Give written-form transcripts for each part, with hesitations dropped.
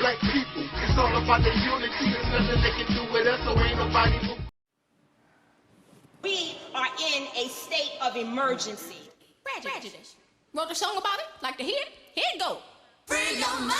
black people. It's all about the unity. There's nothing they can do with us, so ain't nobody who. We are in a state of emergency. Prejudice. Wrote a song about it? Like to hear it? Here it go. Free your mind.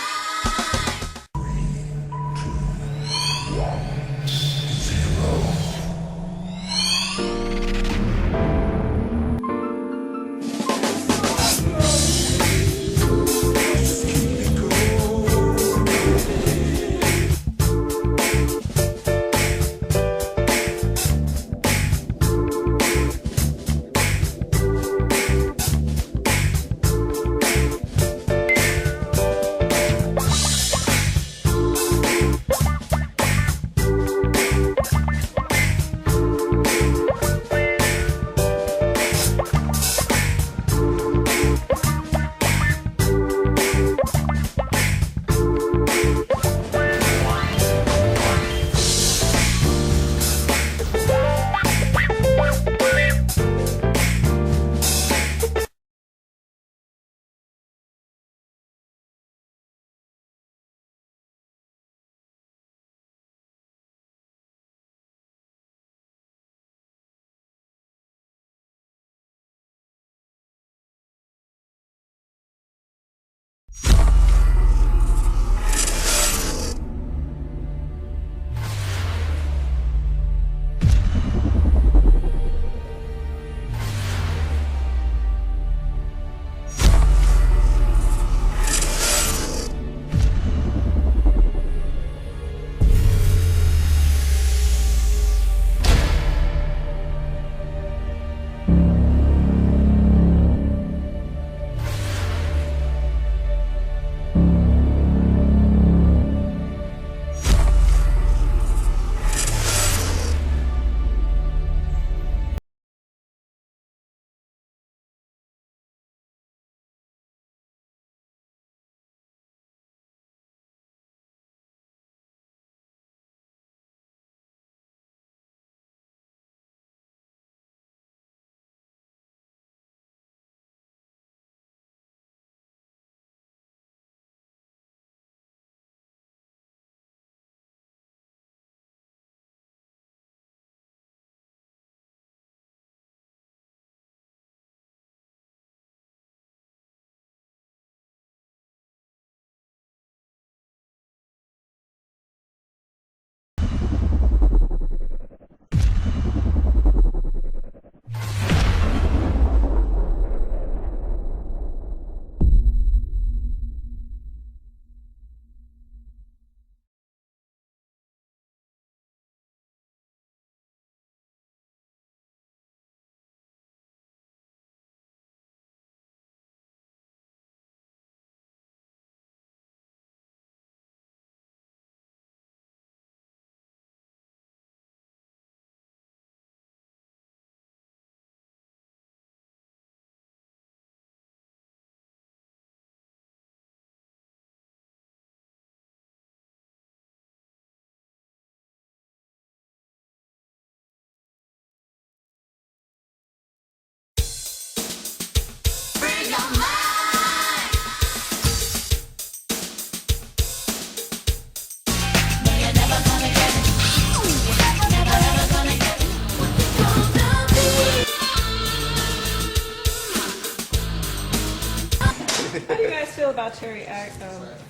How do you guys feel about Cherry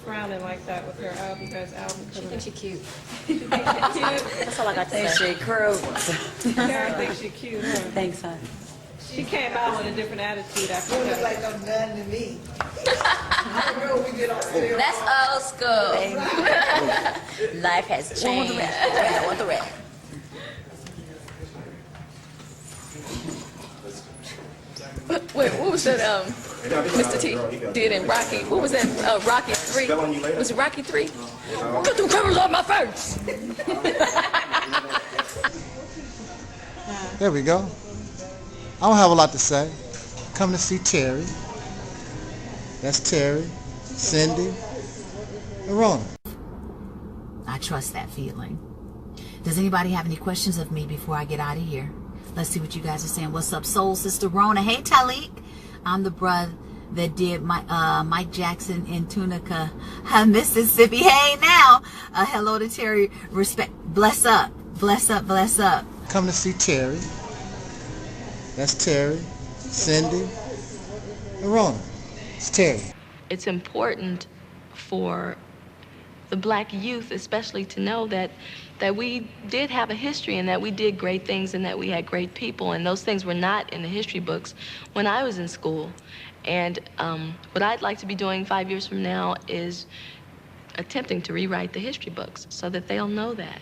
frowning like that with her album? You guys' album coming out? She cute. Cute. That's all I got to say. She crew. Cherry thinks she cute, huh? Thanks, hon. She came out with a different attitude after It was that. like no none to me. I don't know, we get off there. That's old school. Life has changed. I want the red. Wait, what was that Mr. T did in Rocky? What was that, Rocky 3? Was it Rocky 3? Put them covers on my face! There we go. I don't have a lot to say. Come to see Terry. That's Terry, Cindy, and Rona. I trust that feeling. Does anybody have any questions of me before I get out of here? Let's see what you guys are saying. What's up, Soul Sister Rona? Hey, Taalik. I'm the bruh that did Mike Jackson in Tunica, Mississippi. Hey now, hello to Terry. Respect, bless up, bless up, bless up. Come to see Terry. That's Terry, Cindy, and Rona. It's Terry. It's important for the black youth especially to know that we did have a history and that we did great things and that we had great people, and those things were not in the history books when I was in school. And what I'd like to be doing 5 years from now is attempting to rewrite the history books so that they'll know that.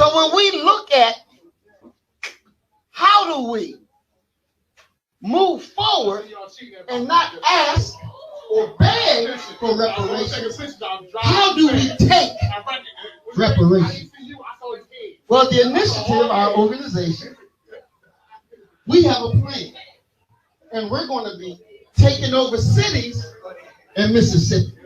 So when we look at how do we move forward and not ask or beg for reparations, how do we take reparations? Well, the initiative, our organization, we have a plan. And we're going to be taking over cities in Mississippi.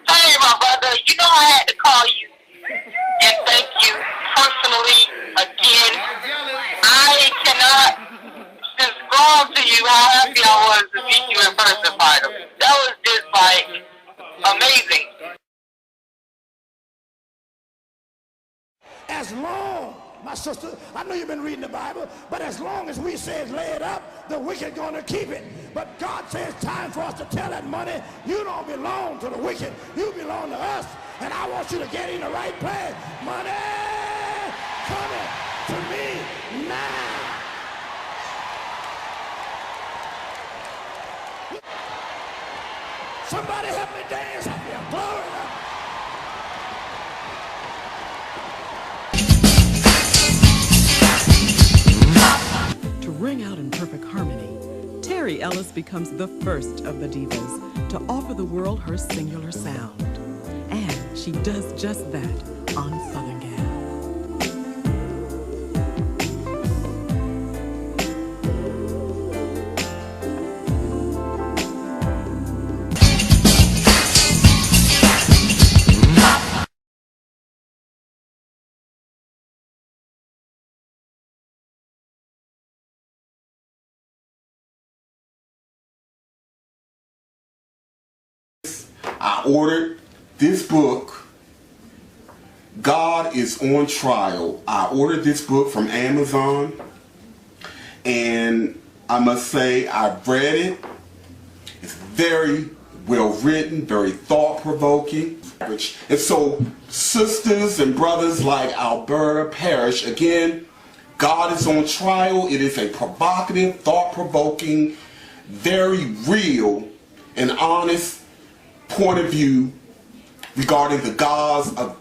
Hey, my brother, you know I had to call you and thank you personally again. I cannot describe to you how happy I was to meet you in person, finally. That was just like amazing. As long, my sister, I know you've been reading the Bible, but as long as we say lay it up, the wicked gonna keep it. But God says it's time for us to tell that money, you don't belong to the wicked, you belong to us. And I want you to get in the right place. Money coming to me now. Somebody help me dance up here. Glory to God. To ring out in perfect harmony, Terry Ellis becomes the first of the divas to offer the world her singular sound. And she does just that on Southern Gal. I ordered this book, God is on Trial. I ordered this book from Amazon, and I must say I've read it. It's very well written, very thought-provoking. And so sisters and brothers like Alberta Parrish, again, God is on Trial. It is a provocative, thought-provoking, very real and honest point of view regarding the gods of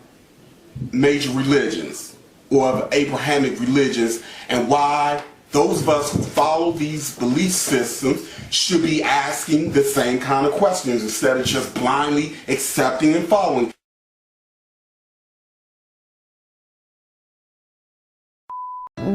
major religions or of Abrahamic religions, and why those of us who follow these belief systems should be asking the same kind of questions instead of just blindly accepting and following.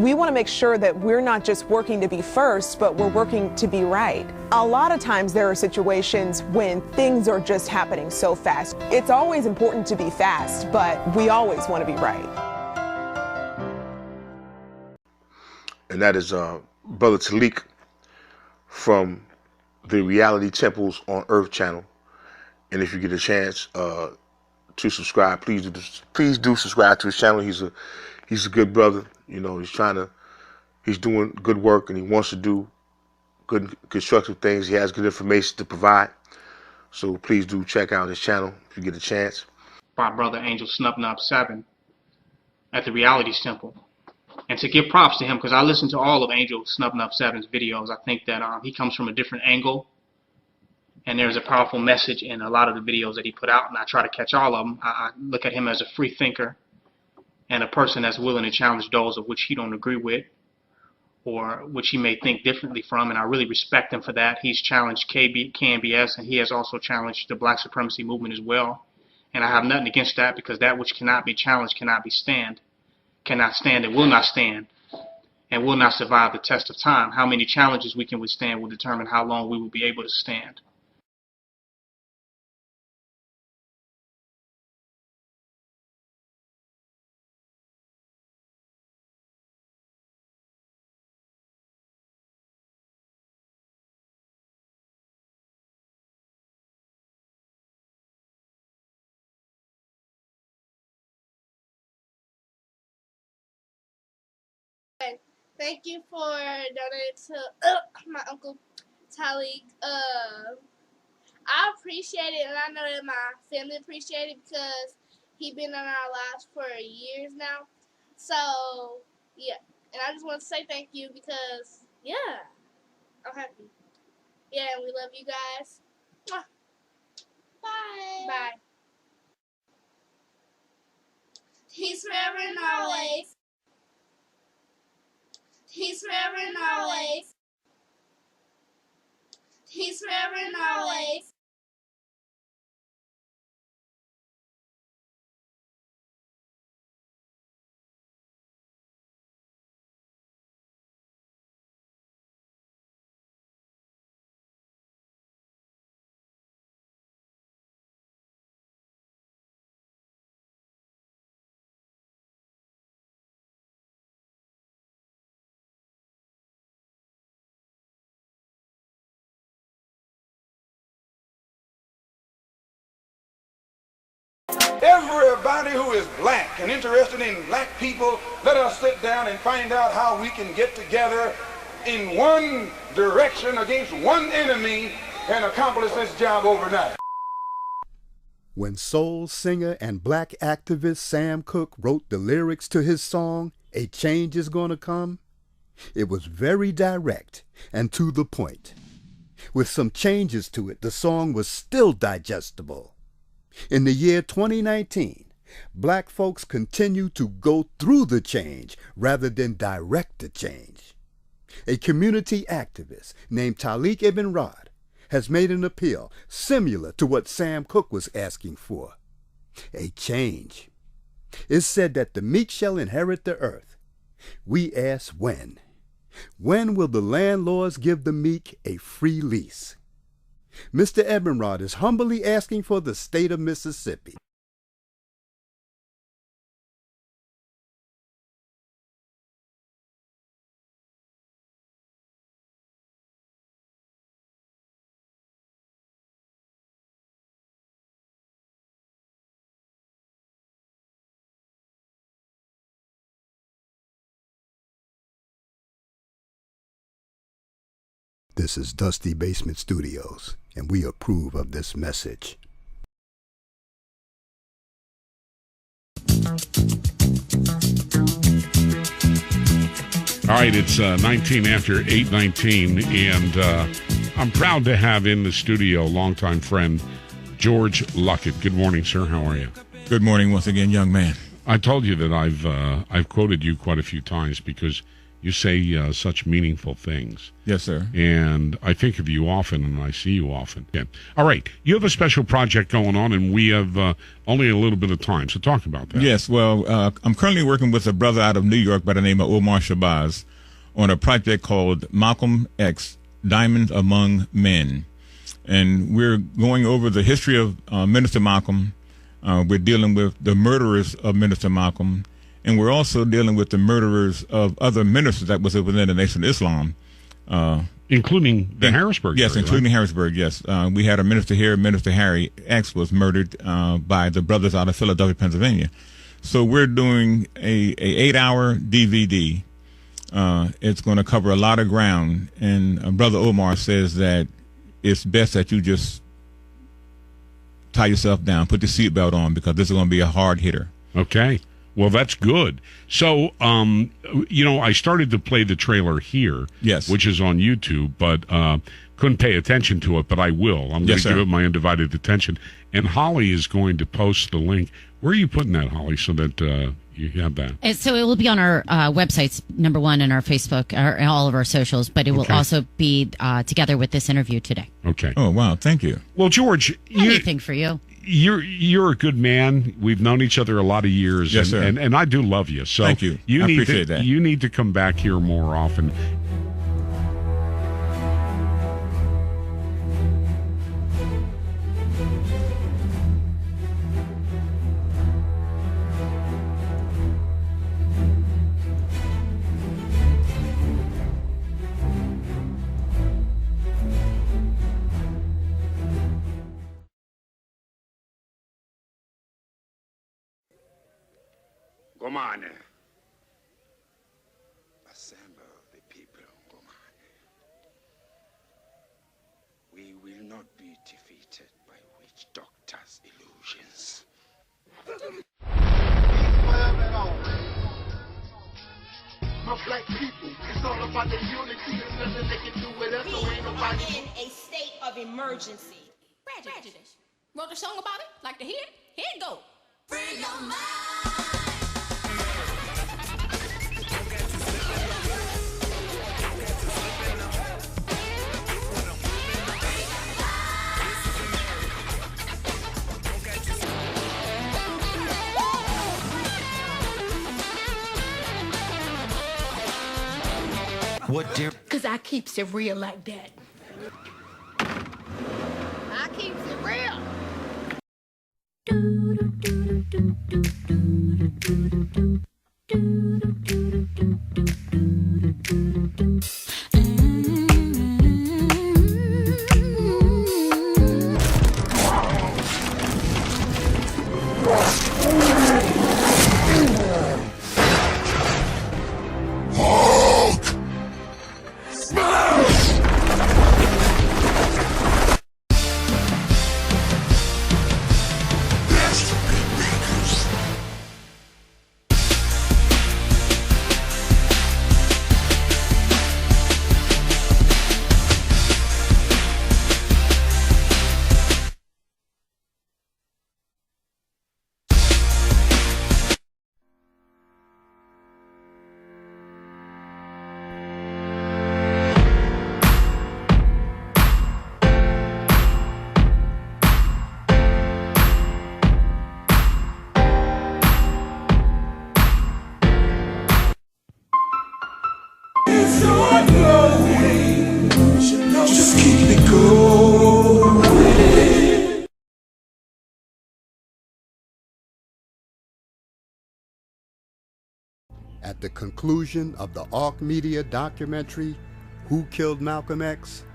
We want to make sure that we're not just working to be first, but we're working to be right. A lot of times there are situations when things are just happening so fast. It's always important to be fast, but we always want to be right. And that is Brother Taalik from the Reality Temples on Earth channel. And if you get a chance, to subscribe, please do subscribe to his channel. He's a good brother. You know, he's doing good work, and he wants to do good constructive things. He has good information to provide. So please do check out his channel if you get a chance. My brother Angel Snub 7 at the Realities Temple. And to give props to him, because I listened to all of Angel Snub 7's videos. I think that he comes from a different angle. And there's a powerful message in a lot of the videos that he put out, and I try to catch all of them. I look at him as a free thinker and a person that's willing to challenge those of which he don't agree with or which he may think differently from, and I really respect him for that. He's challenged KNBS, and he has also challenged the black supremacy movement as well. And I have nothing against that, because that which cannot be challenged cannot stand and will not stand and will not survive the test of time. How many challenges we can withstand will determine how long we will be able to stand. Thank you for donating to my uncle Taalik. I appreciate it, and I know that my family appreciate it, because he's been in our lives for years now. So, yeah. And I just want to say thank you, because, yeah, I'm happy. Yeah, and we love you guys. Mwah. Bye. Bye. He's forever and always. He's forever and always. He's forever and always. Everybody who is black and interested in black people, let us sit down and find out how we can get together in one direction against one enemy and accomplish this job overnight. When soul singer and black activist Sam Cooke wrote the lyrics to his song, "A Change Is Gonna Come," it was very direct and to the point. With some changes to it, the song was still digestible. In the year 2019, black folks continue to go through the change rather than direct the change. A community activist named Taalik Ibn'rad has made an appeal similar to what Sam Cooke was asking for. A change. It's said that the meek shall inherit the earth. We ask when. When will the landlords give the meek a free lease? Mr. Ibn'rad is humbly asking for the state of Mississippi. This is Dusty Basement Studios, and we approve of this message. All right, it's 19 after 8:19, and I'm proud to have in the studio longtime friend George Luckett. Good morning, sir. How are you? Good morning once again, young man. I told you that I've quoted you quite a few times because you say such meaningful things. Yes, sir. And I think of you often, and I see you often. Yeah. All right. You have a special project going on, and we have only a little bit of time, so talk about that. Yes, well, I'm currently working with a brother out of New York by the name of Omar Shabazz on a project called Malcolm X, Diamonds Among Men. And we're going over the history of Minister Malcolm. We're dealing with the murderers of Minister Malcolm. And we're also dealing with the murderers of other ministers that was within the Nation of Islam. Including the Harrisburg Yes, area, including right? Harrisburg, yes. We had a minister here, Minister Harry X was murdered by the brothers out of Philadelphia, Pennsylvania. So we're doing a 8-hour DVD. It's going to cover a lot of ground. And Brother Omar says that it's best that you just tie yourself down, put the seatbelt on, because this is going to be a hard hitter. Okay. Well, that's good. So, I started to play the trailer here, yes, which is on YouTube, but couldn't pay attention to it, but I will. I'm going to give it my undivided attention. And Holly is going to post the link. Where are you putting that, Holly, so that you have that? So it will be on our websites, number one, and our Facebook, and all of our socials, but it will also be together with this interview today. Okay. Oh, wow. Thank you. Well, George, anything for you. You're a good man. We've known each other a lot of years. Yes, sir. And I do love you. So thank you. I appreciate that. You need to come back here more often. Gomane. Assemble the people, Gomane. We will not be defeated by witch doctors' illusions. My black people, it's all about the unity. There's nothing they can do with us, so ain't nobody in a state of emergency. Prejudice. Wrote a song about it? Like to hear it? Here it go. Free your mind. What dear? Cause I keeps it real like that. I keeps it real. Just keep it going. At the conclusion of the ARC Media documentary, Who Killed Malcolm X?,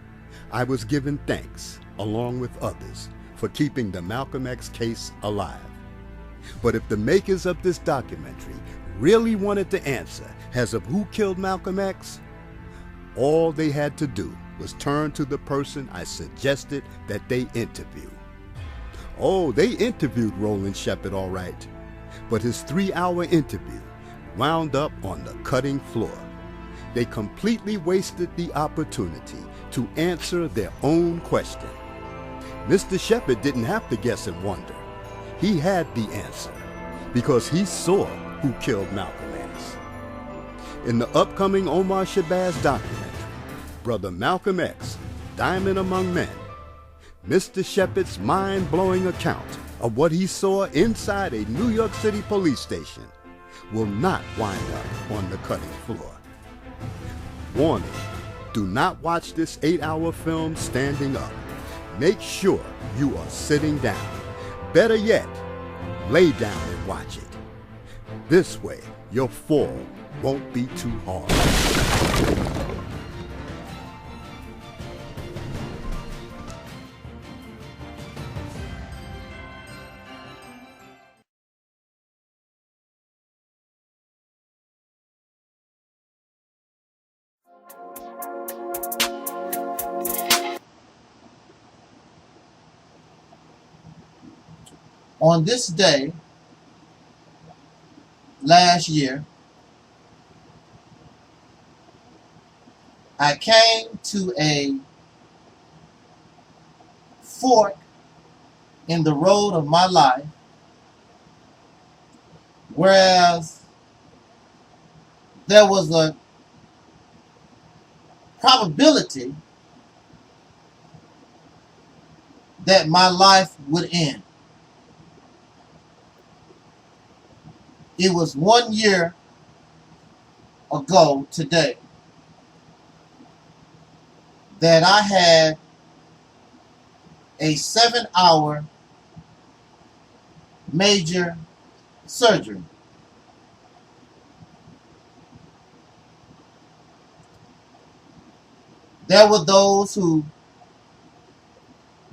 I was given thanks, along with others, for keeping the Malcolm X case alive. But if the makers of this documentary really wanted the answer as of who killed Malcolm X, all they had to do was turn to the person I suggested that they interview. Oh, they interviewed Roland Shepard, all right, but his 3-hour interview wound up on the cutting floor. They completely wasted the opportunity to answer their own question. Mr. Shepard didn't have to guess and wonder. He had the answer because he saw who killed Malcolm X. In the upcoming Omar Shabazz documentary, Brother Malcolm X, Diamond Among Men, Mr. Shepard's mind-blowing account of what he saw inside a New York City police station will not wind up on the cutting floor. Warning, do not watch this 8-hour film standing up. Make sure you are sitting down. Better yet, lay down and watch it. This way, your fall won't be too hard. On this day, last year, I came to a fork in the road of my life, whereas there was a probability that my life would end. It was 1 year ago today that I had a 7-hour major surgery. There were those who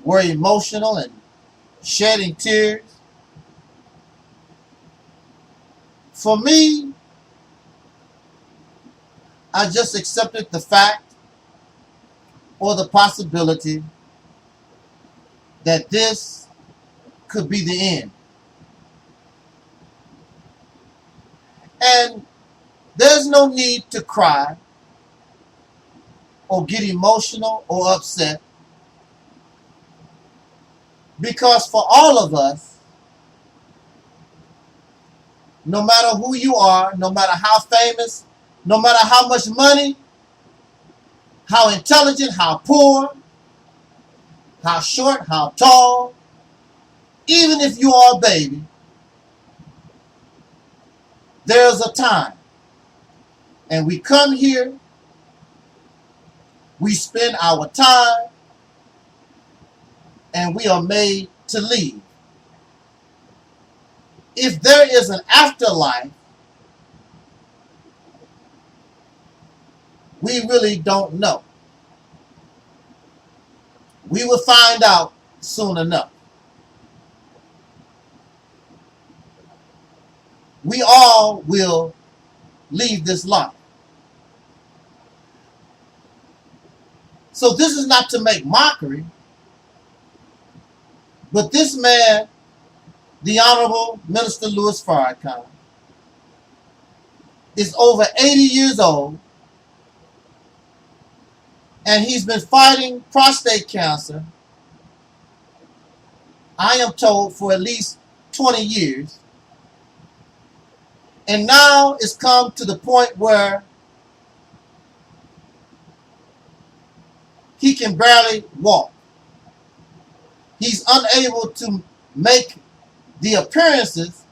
were emotional and shedding tears. For me, I just accepted the fact or the possibility that this could be the end. And there's no need to cry or get emotional or upset, because for all of us, no matter who you are, no matter how famous, no matter how much money, how intelligent, how poor, how short, how tall, even if you are a baby, there's a time. And we come here, we spend our time, and we are made to leave. If there is an afterlife, we really don't know. We will find out soon enough. We all will leave this life. So this is not to make mockery, but this man, the Honorable Minister Louis Farrakhan, is over 80 years old, and he's been fighting prostate cancer, I am told, for at least 20 years. And now it's come to the point where he can barely walk. He's unable to make the appearances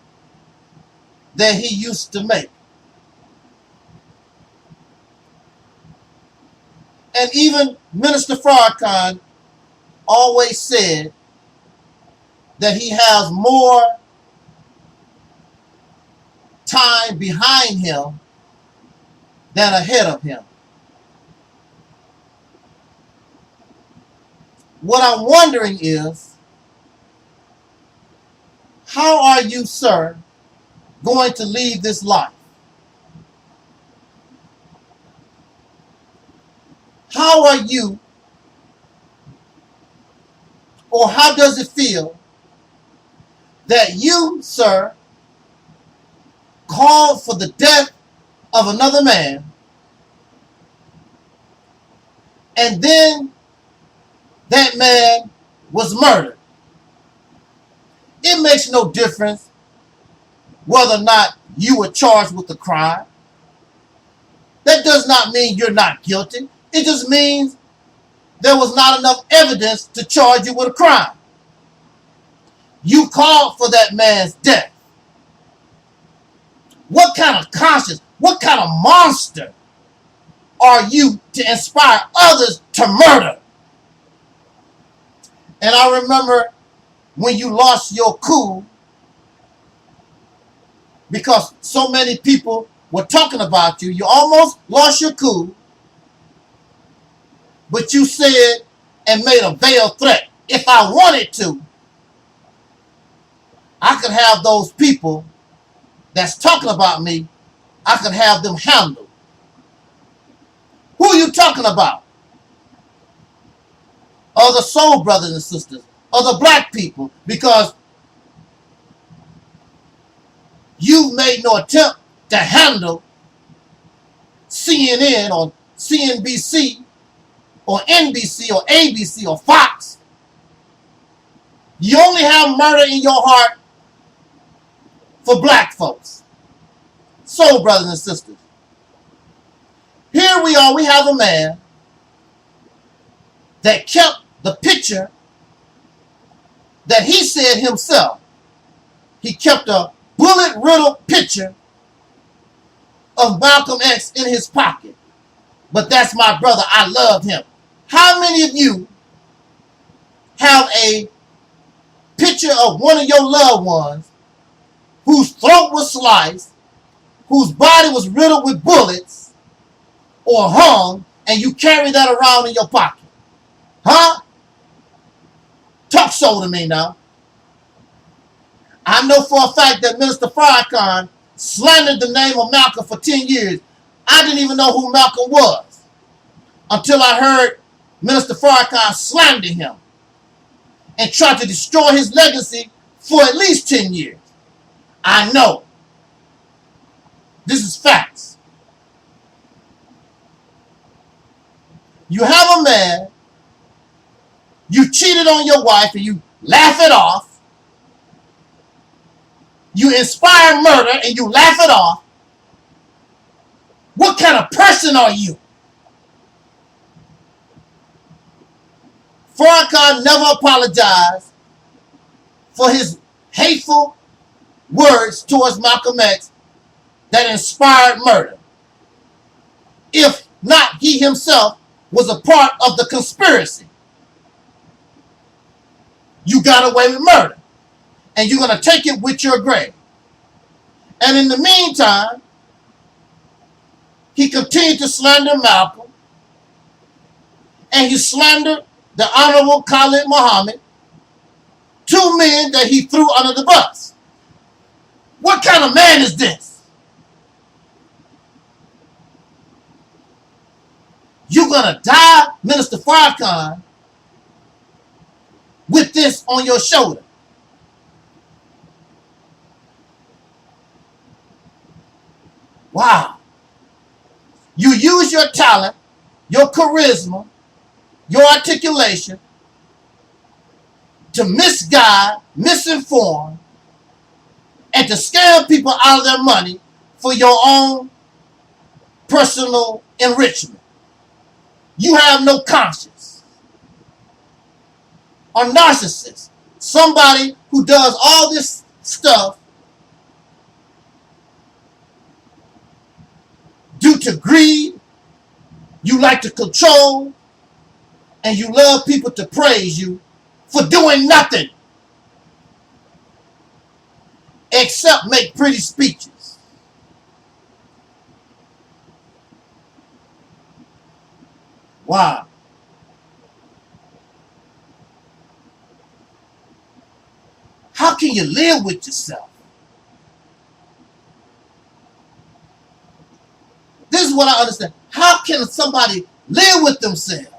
that he used to make. And even Minister Farrakhan always said that he has more time behind him than ahead of him. What I'm wondering is, how are you, sir, going to leave this life? How are you, or how does it feel that you, sir, called for the death of another man, and then that man was murdered? It makes no difference whether or not you were charged with the crime. That does not mean you're not guilty. It just means there was not enough evidence to charge you with a crime. You called for that man's death. What kind of conscience, what kind of monster are you to inspire others to murder? And I remember when you lost your cool, because so many people were talking about you, you almost lost your cool, but you said and made a veiled threat. If I wanted to, I could have those people that's talking about me, I could have them handled. Who are you talking about? Or the soul brothers and sisters, or the black people, because you made no attempt to handle CNN or CNBC or NBC or ABC or Fox. You only have murder in your heart for black folks. Soul brothers and sisters. Here we are, we have a man that kept the picture that he said himself. He kept a bullet-riddled picture of Malcolm X in his pocket. But that's my brother. I love him. How many of you have a picture of one of your loved ones whose throat was sliced, whose body was riddled with bullets or hung, and you carry that around in your pocket? Huh? Talk so to me now. I know for a fact that Minister Farrakhan slandered the name of Malcolm for 10 years. I didn't even know who Malcolm was until I heard Minister Farrakhan slander him and try to destroy his legacy for at least 10 years. I know. This is facts. You have a man, you cheated on your wife and you laugh it off. You inspire murder and you laugh it off. What kind of person are you? Farrakhan never apologized for his hateful words towards Malcolm X that inspired murder. If not, he himself was a part of the conspiracy. You got away with murder, and you're going to take it with your grave. And in the meantime, he continued to slander Malcolm, and he slandered the Honorable Khalid Muhammad, two men that he threw under the bus. What kind of man is this? You're going to die, Minister Farrakhan, with this on your shoulder. Wow. You use your talent, your charisma, your articulation to misguide, misinform, and to scam people out of their money for your own personal enrichment. You have no conscience. A narcissist, somebody who does all this stuff due to greed. You like to control, and you love people to praise you for doing nothing except make pretty speeches. Wow. How can you live with yourself? This is what I understand. How can somebody live with themselves?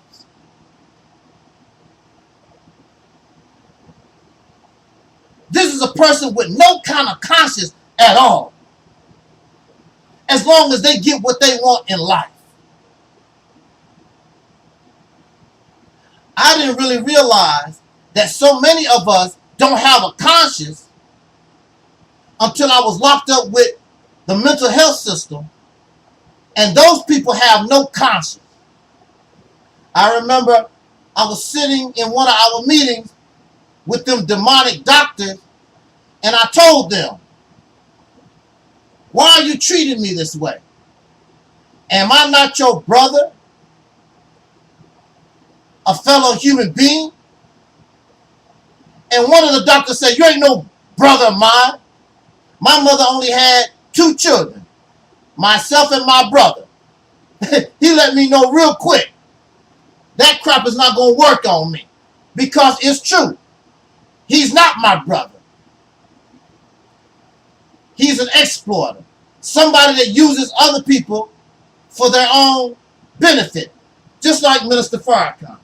This is a person with no kind of conscience at all, as long as they get what they want in life. I didn't really realize that so many of us don't have a conscience until I was locked up with the mental health system, and those people have no conscience. I remember I was sitting in one of our meetings with them demonic doctors, and I told them, why are you treating me this way? Am I not your brother? A fellow human being? And one of the doctors said, you ain't no brother of mine. My mother only had 2 children, myself and my brother. He let me know real quick, that crap is not going to work on me, because it's true. He's not my brother. He's an exploiter, somebody that uses other people for their own benefit, just like Minister Farrakhan.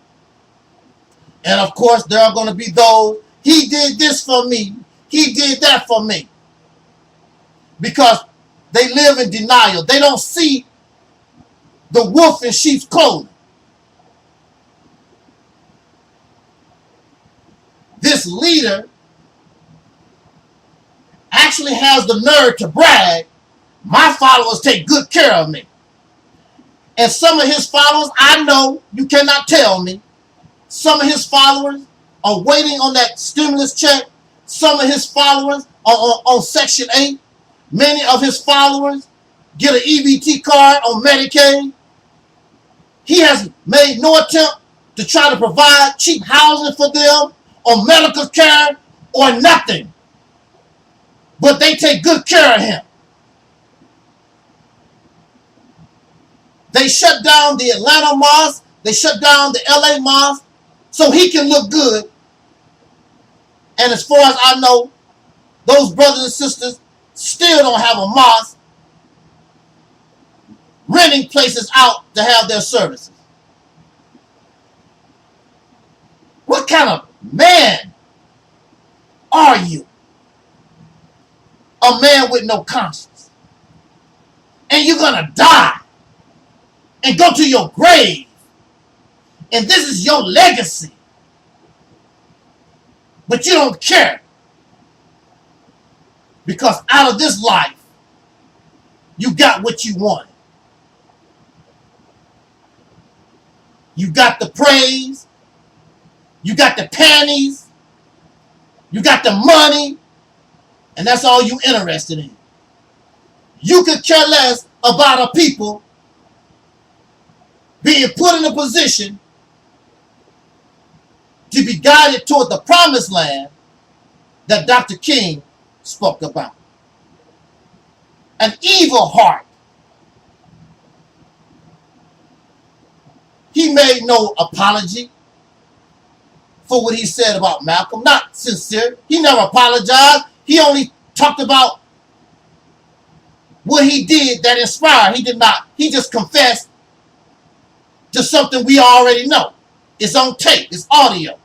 And of course, there are going to be those, he did this for me, he did that for me. Because they live in denial. They don't see the wolf in sheep's clothing. This leader actually has the nerve to brag, my followers take good care of me. And some of his followers, I know, you cannot tell me, some of his followers are waiting on that stimulus check. Some of his followers are on Section 8. Many of his followers get an EBT card on Medicaid. He has made no attempt to try to provide cheap housing for them or medical care or nothing. But they take good care of him. They shut down the Atlanta mosque. They shut down the LA mosque so he can look good. And as far as I know, those brothers and sisters still don't have a mosque, renting places out to have their services. What kind of man are you? A man with no conscience. And you're gonna die and go to your grave. And this is your legacy. But you don't care. Because out of this life, you got what you wanted. You got the praise. You got the panties. You got the money. And that's all you interested in. You could care less about a people being put in a position to be guided toward the promised land that Dr. King spoke about. An evil heart. He made no apology for what he said about Malcolm. Not sincere. He never apologized. He only talked about what he did that inspired. He did not. He just confessed to something we already know. It's on tape. It's audio.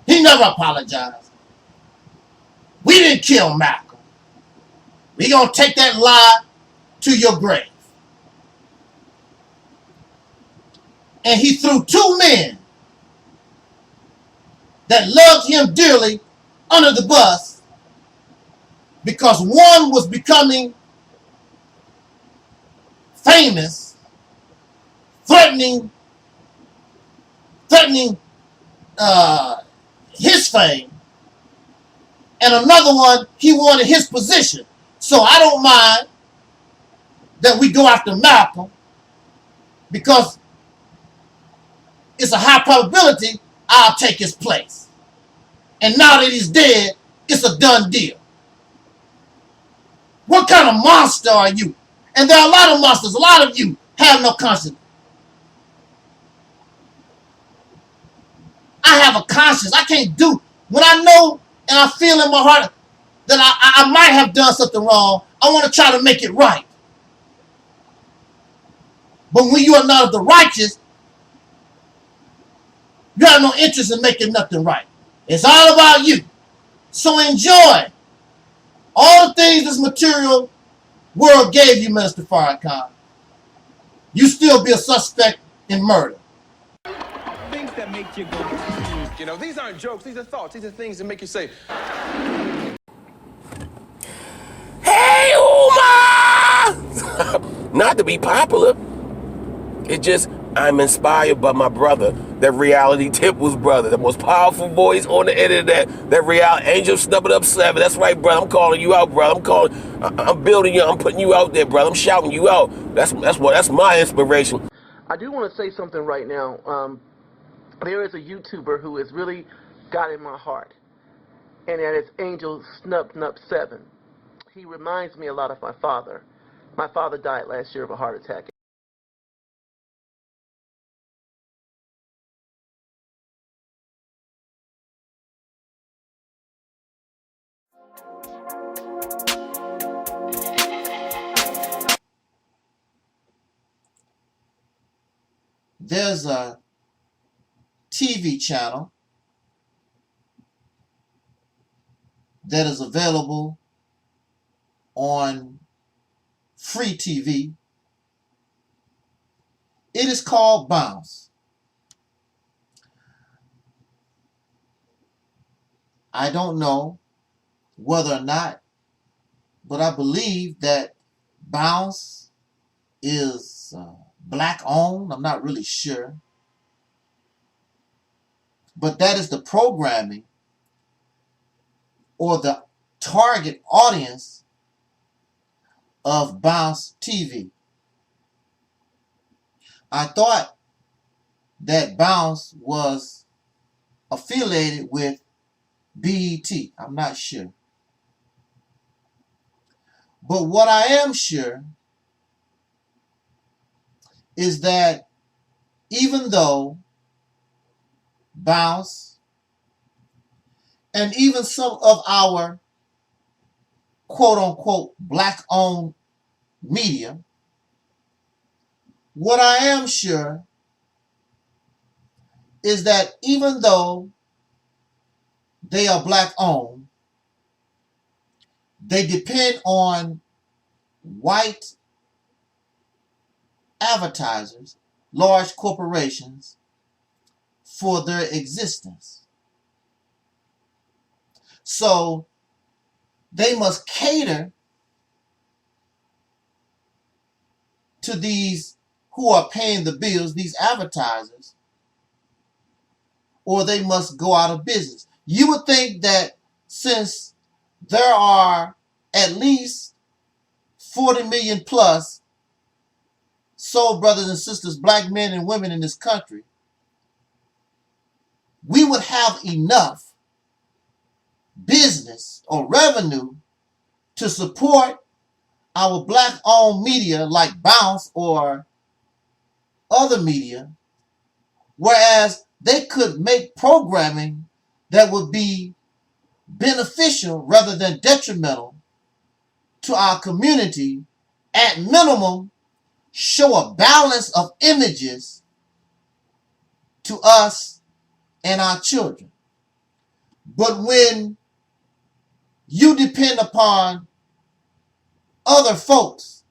He never apologized. We didn't kill Malcolm. We're going to take that lie to your grave. And he threw two men that loved him dearly under the bus because one was becoming famous, threatening his fame, and another one, he wanted his position. So I don't mind that we go after Malcolm because it's a high probability I'll take his place. And now that he's dead, it's a done deal. What kind of monster are you? And there are a lot of monsters. A lot of you have no conscience. I have a conscience. I can't do. When I know and I feel in my heart that I might have done something wrong, I want to try to make it right. But when you are not of the righteous, you have no interest in making nothing right. It's all about you. So enjoy all the things this material world gave you, Minister Farrakhan. You still be a suspect in murder. Things that make you go, you know, these aren't jokes, these are thoughts, these are things that make you say, Hey, Uma! Not to be popular. It just, I'm inspired by my brother, that reality Tipple's brother, the most powerful voice on the internet, that reality Angel Snubbing Up 7. That's right, brother. I'm calling you out, brother. I'm building you. I'm putting you out there, brother. I'm shouting you out. That's my inspiration. I do want to say something right now. There is a YouTuber who has really got in my heart, and that is Angel Snubbing Up 7. He reminds me a lot of my father. My father died last year of a heart attack. there's a TV channel that is available on free TV. It is called Bounce. I don't know whether or not, but I believe that Bounce is black owned. I'm not really sure. But that is the programming or the target audience of Bounce TV. I thought that Bounce was affiliated with BET. I'm not sure. But what I am sure is that even though Bounce and even some of our quote-unquote black-owned media, what I am sure is that even though they are black-owned, they depend on white advertisers, large corporations, for their existence. So they must cater to these who are paying the bills, these advertisers, or they must go out of business. You would think that since there are at least 40 million plus soul brothers and sisters, black men and women in this country, we would have enough business or revenue to support our black-owned media like Bounce or other media, whereas they could make programming that would be beneficial rather than detrimental to our community. At minimum, show a balance of images to us and our children. But when you depend upon other folks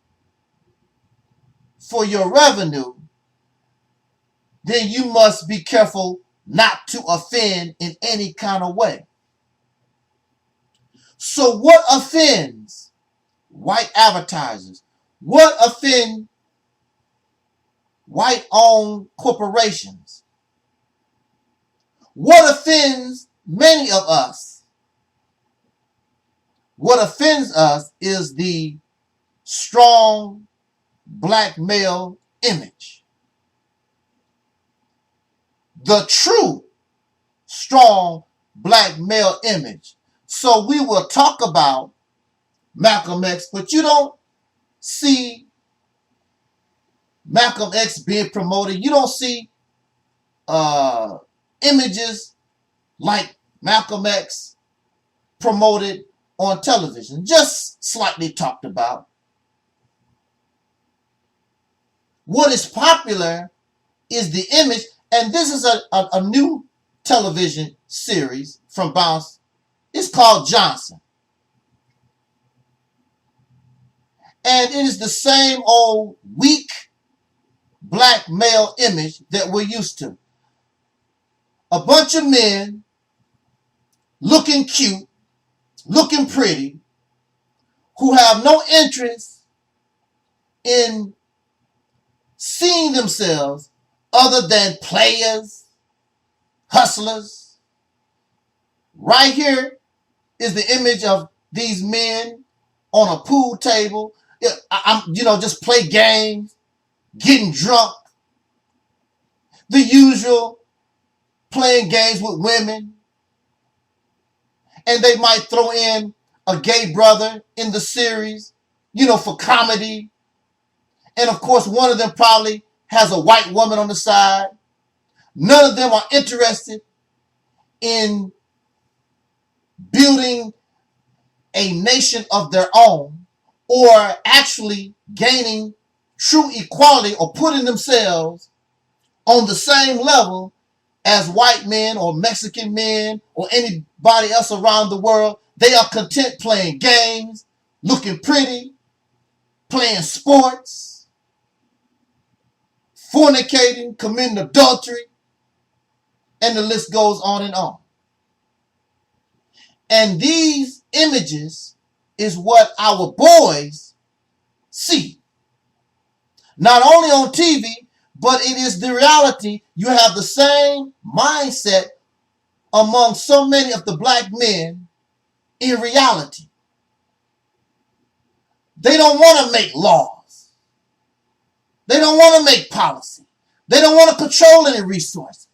for your revenue, then you must be careful not to offend in any kind of way. So what offends white advertisers? What offends white-owned corporations? What offends many of us? What offends us is the strong black male image. The true strong black male image. So we will talk about Malcolm X, but you don't see Malcolm X being promoted. You don't see images like Malcolm X promoted on television, just slightly talked about. What is popular is the image, and this is a new television series from Bounce. It's called Johnson. And it is the same old weak black male image that we're used to. A bunch of men looking cute, looking pretty, who have no interest in seeing themselves other than players, hustlers. Right here is the image of these men on a pool table. Just play games, getting drunk. The usual playing games with women. And they might throw in a gay brother in the series, for comedy. And of course, one of them probably has a white woman on the side. None of them are interested in building a nation of their own or actually gaining true equality or putting themselves on the same level as white men or Mexican men or anybody else around the world. They are content playing games, looking pretty, playing sports, fornicating, committing adultery, and the list goes on and on. And these images is what our boys see. Not only on TV, but it is the reality. You have the same mindset among so many of the black men in reality. They don't want to make laws. They don't want to make policy. They don't want to control any resources.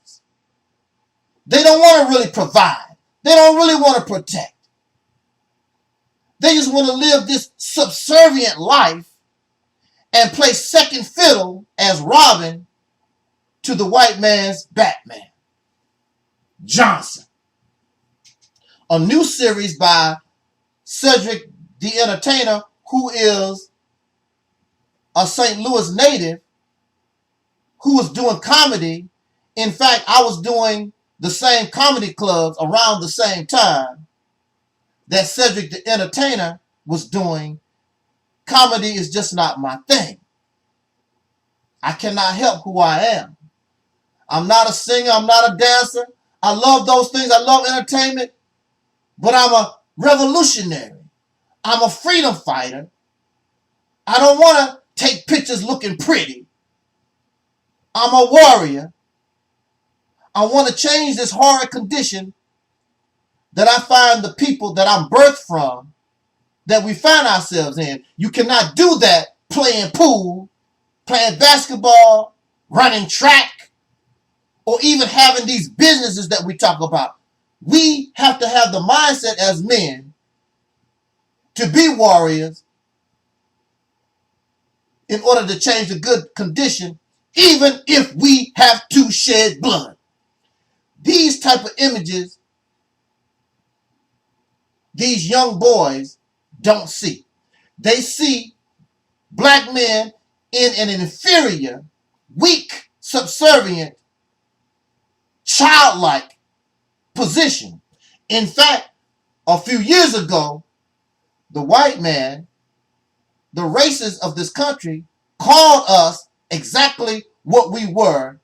They don't want to really provide. They don't really want to protect. They just want to live this subservient life and play second fiddle as Robin to the white man's Batman. Johnson. A new series by Cedric the Entertainer, who is a St. Louis native, who was doing comedy. In fact, I was doing the same comedy clubs around the same time that Cedric the Entertainer was doing. Comedy is just not my thing. I cannot help who I am. I'm not a singer. I'm not a dancer. I love those things. I love entertainment. But I'm a revolutionary. I'm a freedom fighter. I don't want to take pictures looking pretty. I'm a warrior. I want to change this horrid condition that I find the people that I'm birthed from, that we find ourselves in. You cannot do that playing pool, playing basketball, running track, or even having these businesses that we talk about. We have to have the mindset as men to be warriors in order to change the good condition, even if we have to shed blood. These type of images, these young boys don't see. They see black men in an inferior, weak, subservient, childlike position. In fact, a few years ago, the white man, the racists of this country, called us exactly what we were.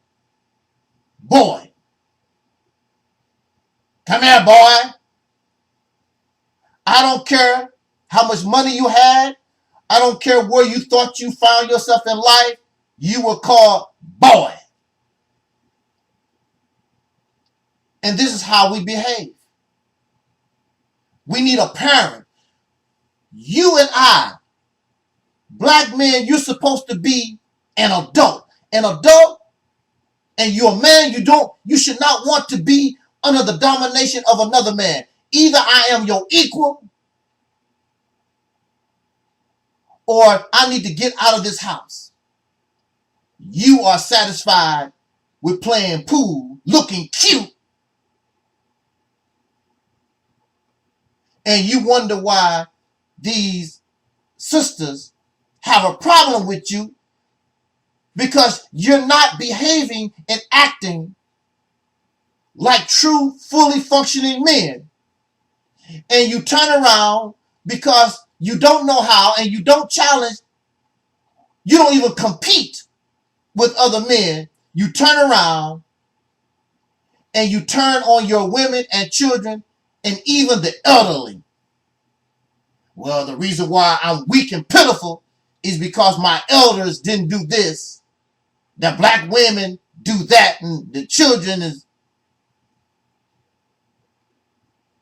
Boy. Come here, boy. I don't care how much money you had. I don't care where you thought you found yourself in life. You were called boy. And this is how we behave. We need a parent. You and I, black men, you're supposed to be an adult. An adult, and you're a man, you should not want to be under the domination of another man. Either I am your equal, or I need to get out of this house. You are satisfied with playing pool, looking cute, and you wonder why these sisters have a problem with you, because you're not behaving and acting like true, fully functioning men. And you turn around because you don't know how, and you don't challenge, you don't even compete with other men. You turn around and you turn on your women and children and even the elderly. Well, the reason why I'm weak and pitiful is because my elders didn't do this. The black women do that, and the children is.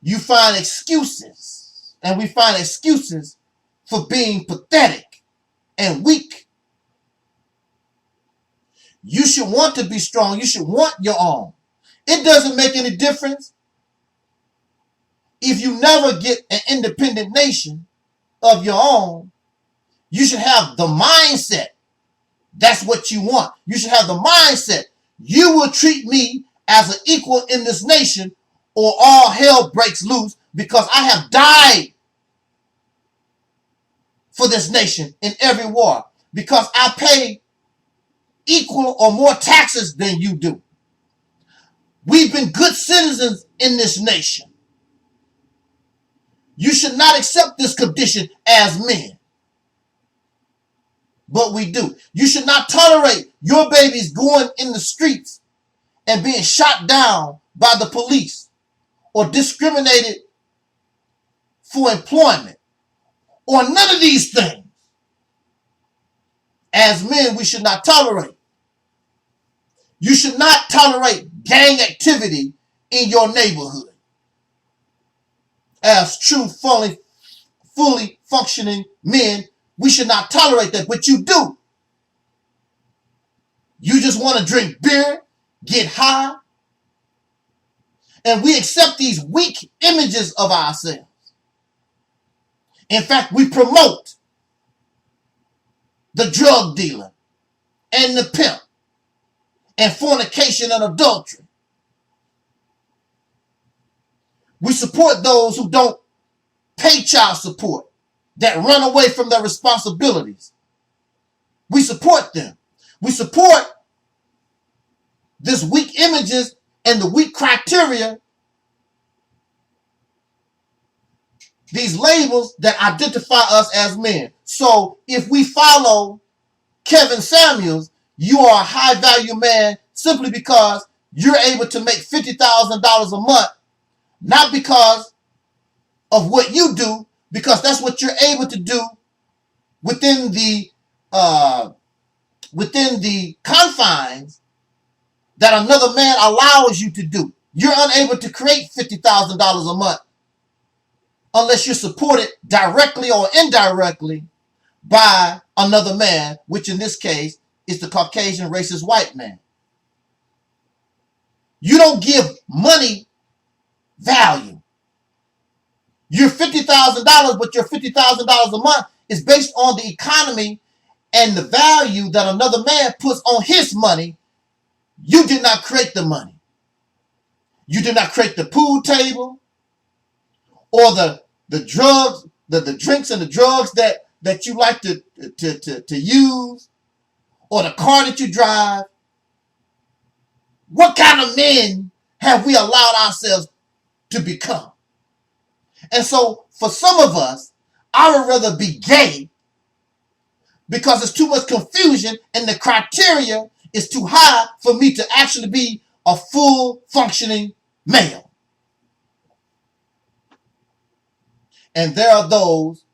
You find excuses, and we find excuses for being pathetic and weak. You should want to be strong. You should want your own. It doesn't make any difference if you never get an independent nation of your own. You should have the mindset. That's what you want. You should have the mindset. You will treat me as an equal in this nation, or all hell breaks loose, because I have died for this nation in every war, because I pay equal or more taxes than you do. We've been good citizens in this nation. You should not accept this condition as men. But we do. You should not tolerate your babies going in the streets and being shot down by the police or discriminated for employment or none of these things. As men, we should not tolerate. You should not tolerate gang activity in your neighborhood. As true, fully functioning men, we should not tolerate that, but you do. You just want to drink beer, get high, and we accept these weak images of ourselves. In fact, we promote the drug dealer and the pimp and fornication and adultery. We support those who don't pay child support, that run away from their responsibilities. We support them. We support this weak images and the weak criteria, these labels that identify us as men. So if we follow Kevin Samuels, you are a high value man simply because you're able to make $50,000 a month, not because of what you do, because that's what you're able to do within the confines that another man allows you to do. You're unable to create $50,000 a month unless you're supported directly or indirectly by another man, which in this case is the Caucasian racist white man. You don't give money value. You're $50,000, but your $50,000 a month is based on the economy and the value that another man puts on his money. You did not create the money. You did not create the pool table or the drugs, the drinks and the drugs that you like to use, or the car that you drive. What kind of men have we allowed ourselves to become? And so for some of us, I would rather be gay because there's too much confusion and the criteria is too high for me to actually be a full functioning male. And there are those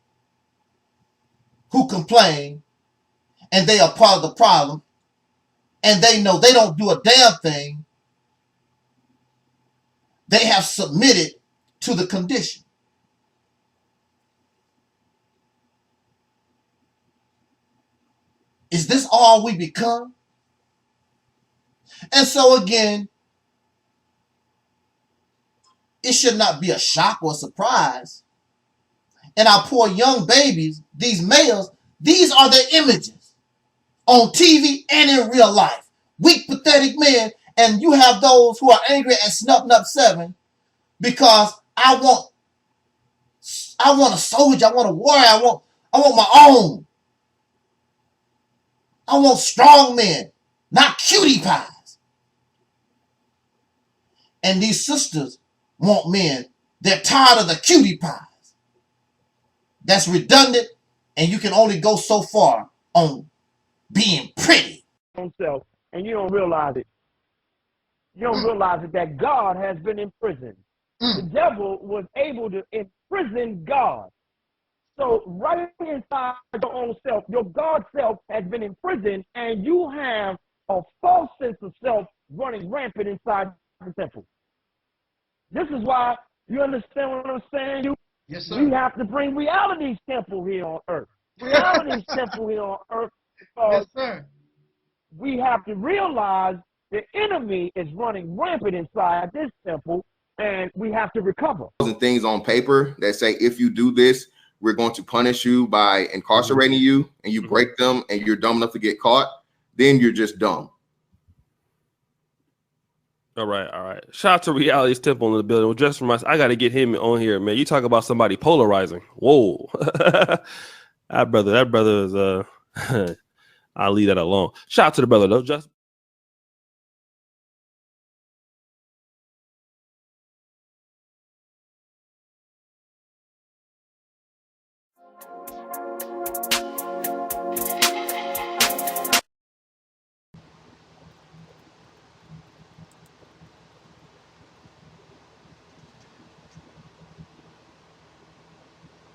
who complain and they are part of the problem and they know they don't do a damn thing. They have submitted to the condition. Is this all we become? And so again, it should not be a shock or a surprise. And our poor young babies, these males, these are their images on TV and in real life. Weak, pathetic men. And you have those who are angry at SNIFFY because I want a soldier, I want a warrior, I want my own. I want strong men, not cutie pies. And these sisters want men. They're tired of the cutie pies. That's redundant, and you can only go so far on being pretty. Self, and you don't realize it. You don't realize it that God has been imprisoned. The devil was able to imprison God. So right inside your own self, your God self has been imprisoned, and you have a false sense of self running rampant inside the temple. This is why, you understand what I'm saying? Yes, sir. We have to bring reality's temple here on earth. Reality's temple here on earth, because yes, sir. We have to realize the enemy is running rampant inside this temple, and we have to recover. Things on paper that say, if you do this, we're going to punish you by incarcerating you, and you break them and you're dumb enough to get caught, then you're just dumb. All right. Shout out to Reality's Temple in the building. Well, just for myself, I got to get him on here, man. You talk about somebody polarizing. Whoa. that brother is I'll leave that alone. Shout out to the brother though, just.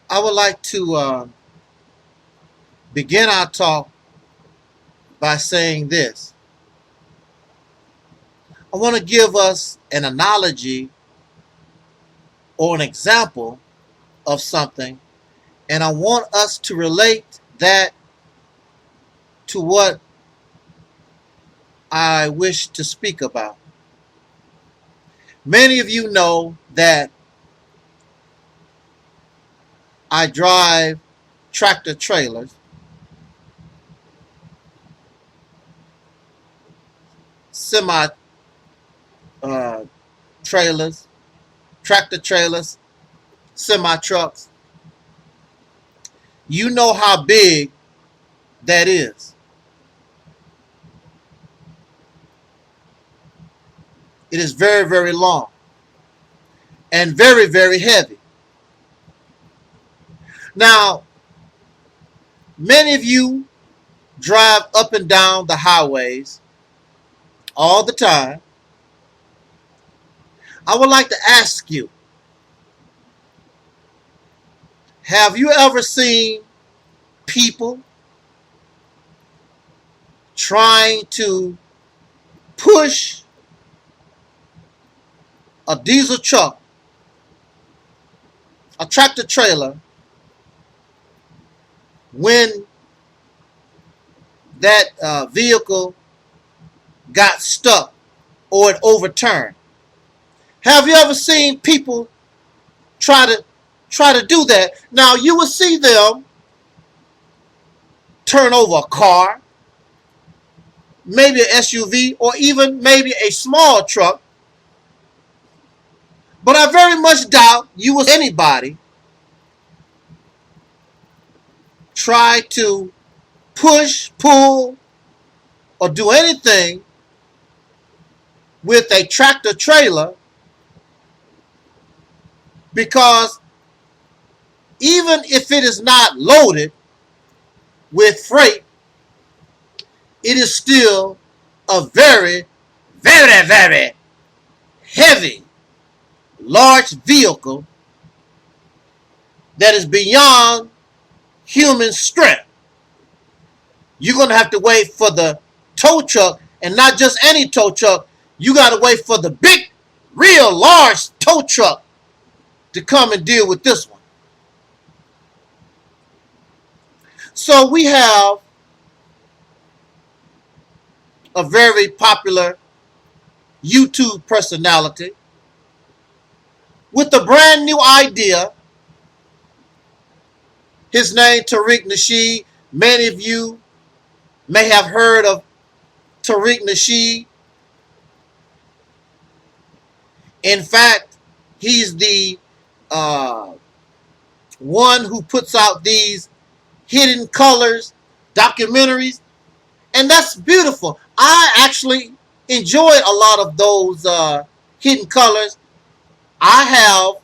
I would like to begin our talk by saying this. I want to give us an analogy or an example of something, and I want us to relate that to what I wish to speak about. Many of you know that I drive tractor trailers, semi trailers, tractor trailers, semi trucks. You know how big that is. It is very, very long and very, very heavy. Now, many of you drive up and down the highways all the time. I would like to ask you, have you ever seen people trying to push a diesel truck, a tractor trailer, when that vehicle got stuck or it overturned? Have you ever seen people try to do that? Now, you will see them turn over a car, maybe an SUV, or even maybe a small truck. But I very much doubt you will see anybody try to push, pull, or do anything with a tractor trailer, because even if it is not loaded with freight, it is still a very, very, very heavy, large vehicle that is beyond human strength. You're going to have to wait for the tow truck, and not just any tow truck. You got to wait for the big, real large tow truck to come and deal with this one. So we have a very popular YouTube personality with a brand new idea. His name, Tariq Nasheed. Many of you may have heard of Tariq Nasheed. In fact, he's the one who puts out these Hidden Colors documentaries, and that's beautiful. I actually enjoyed a lot of those Hidden Colors. I have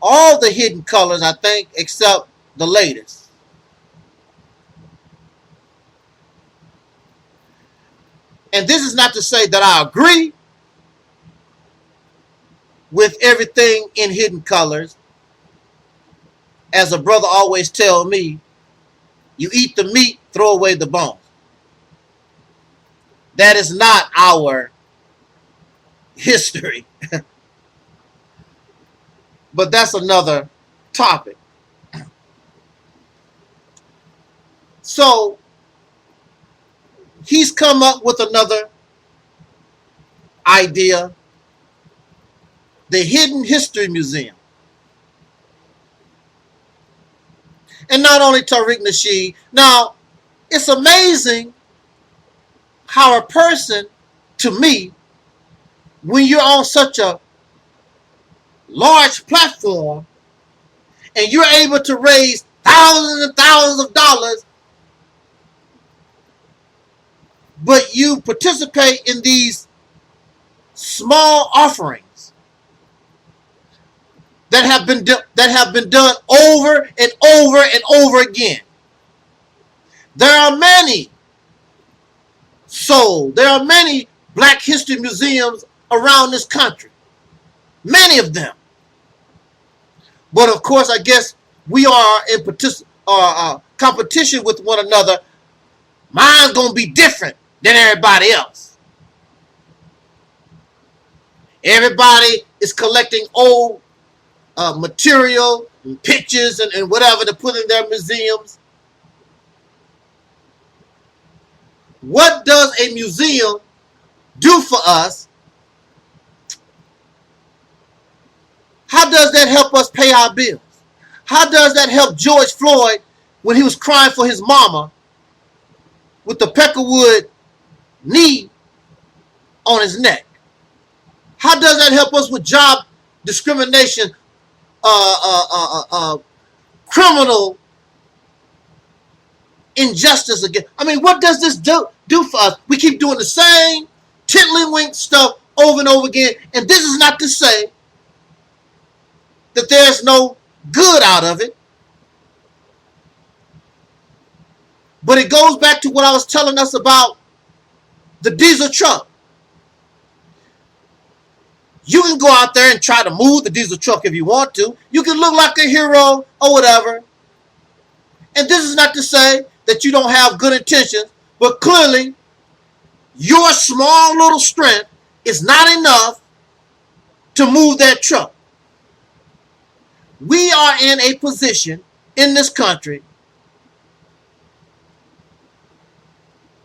all the Hidden Colors, I think, except the latest. And this is not to say that I agree with everything in Hidden Colors. As a brother always tell me, you eat the meat, throw away the bones. That is not our history. But that's another topic. So he's come up with another idea, the Hidden History Museum. And not only Tariq Nasheed. Now, it's amazing how a person, to me, when you're on such a large platform and you're able to raise thousands and thousands of dollars but you participate in these small offerings that have been done over and over and over again. There are many there are many Black History museums around this country. Many of them. But of course, I guess we are in competition with one another. Mine's going to be different than everybody else. Everybody is collecting old material and pictures and whatever to put in their museums. What does a museum do for us? How does that help us pay our bills? How does that help George Floyd when he was crying for his mama with the peckerwood knee on his neck? How does that help us with job discrimination, criminal injustice again? I mean, what does this do for us? We keep doing the same tiddlywink stuff over and over again, and this is not to say that there's no good out of it. But it goes back to what I was telling us about the diesel truck. You can go out there and try to move the diesel truck if you want to. You can look like a hero or whatever. And this is not to say that you don't have good intentions, but clearly your small little strength is not enough to move that truck. We are in a position in this country,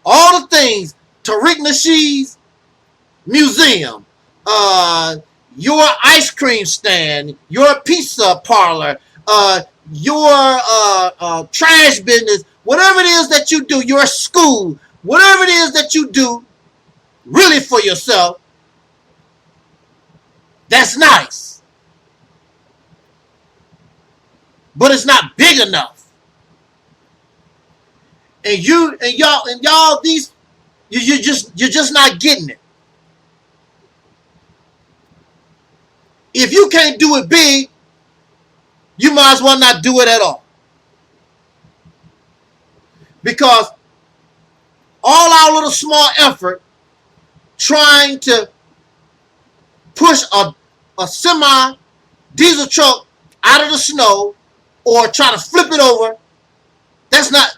all the things, Tariq Nasheed's museum, your ice cream stand, your pizza parlor, your trash business, whatever it is that you do, your school, whatever it is that you do really for yourself, that's nice. But it's not big enough. And y'all these you're just not getting it. If you can't do it big, you might as well not do it at all. Because all our little small effort trying to push a semi diesel truck out of the snow or try to flip it over, it's not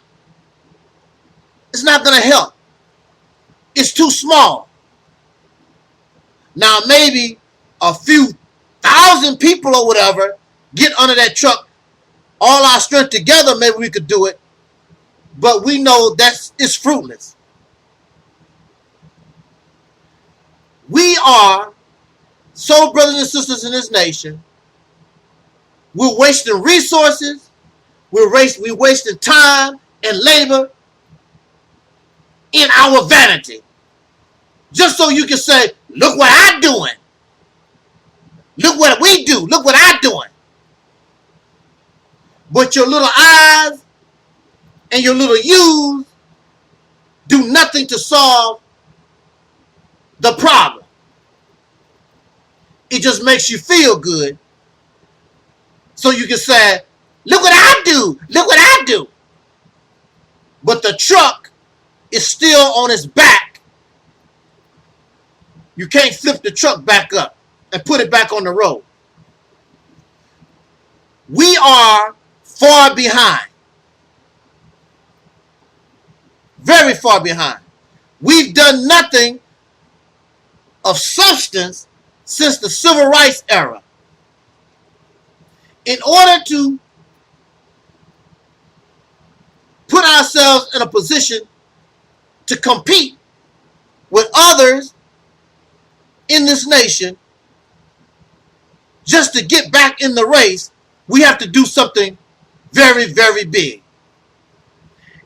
going to help. It's too small. Now maybe a few thousand people or whatever get under that truck, all our strength together, maybe we could do it. But we know it's fruitless. We are soul brothers and sisters in this nation. We're wasting resources. We're wasting time and labor in our vanity. Just so you can say, look what I'm doing. Look what we do. Look what I'm doing. But your little eyes and your little yous do nothing to solve the problem. It just makes you feel good. So you can say, look what I do. Look what I do. But the truck is still on its back. You can't flip the truck back up and put it back on the road. We are far behind. Very far behind. We've done nothing of substance since the civil rights era. In order to put ourselves in a position to compete with others in this nation, just to get back in the race, we have to do something very, very big.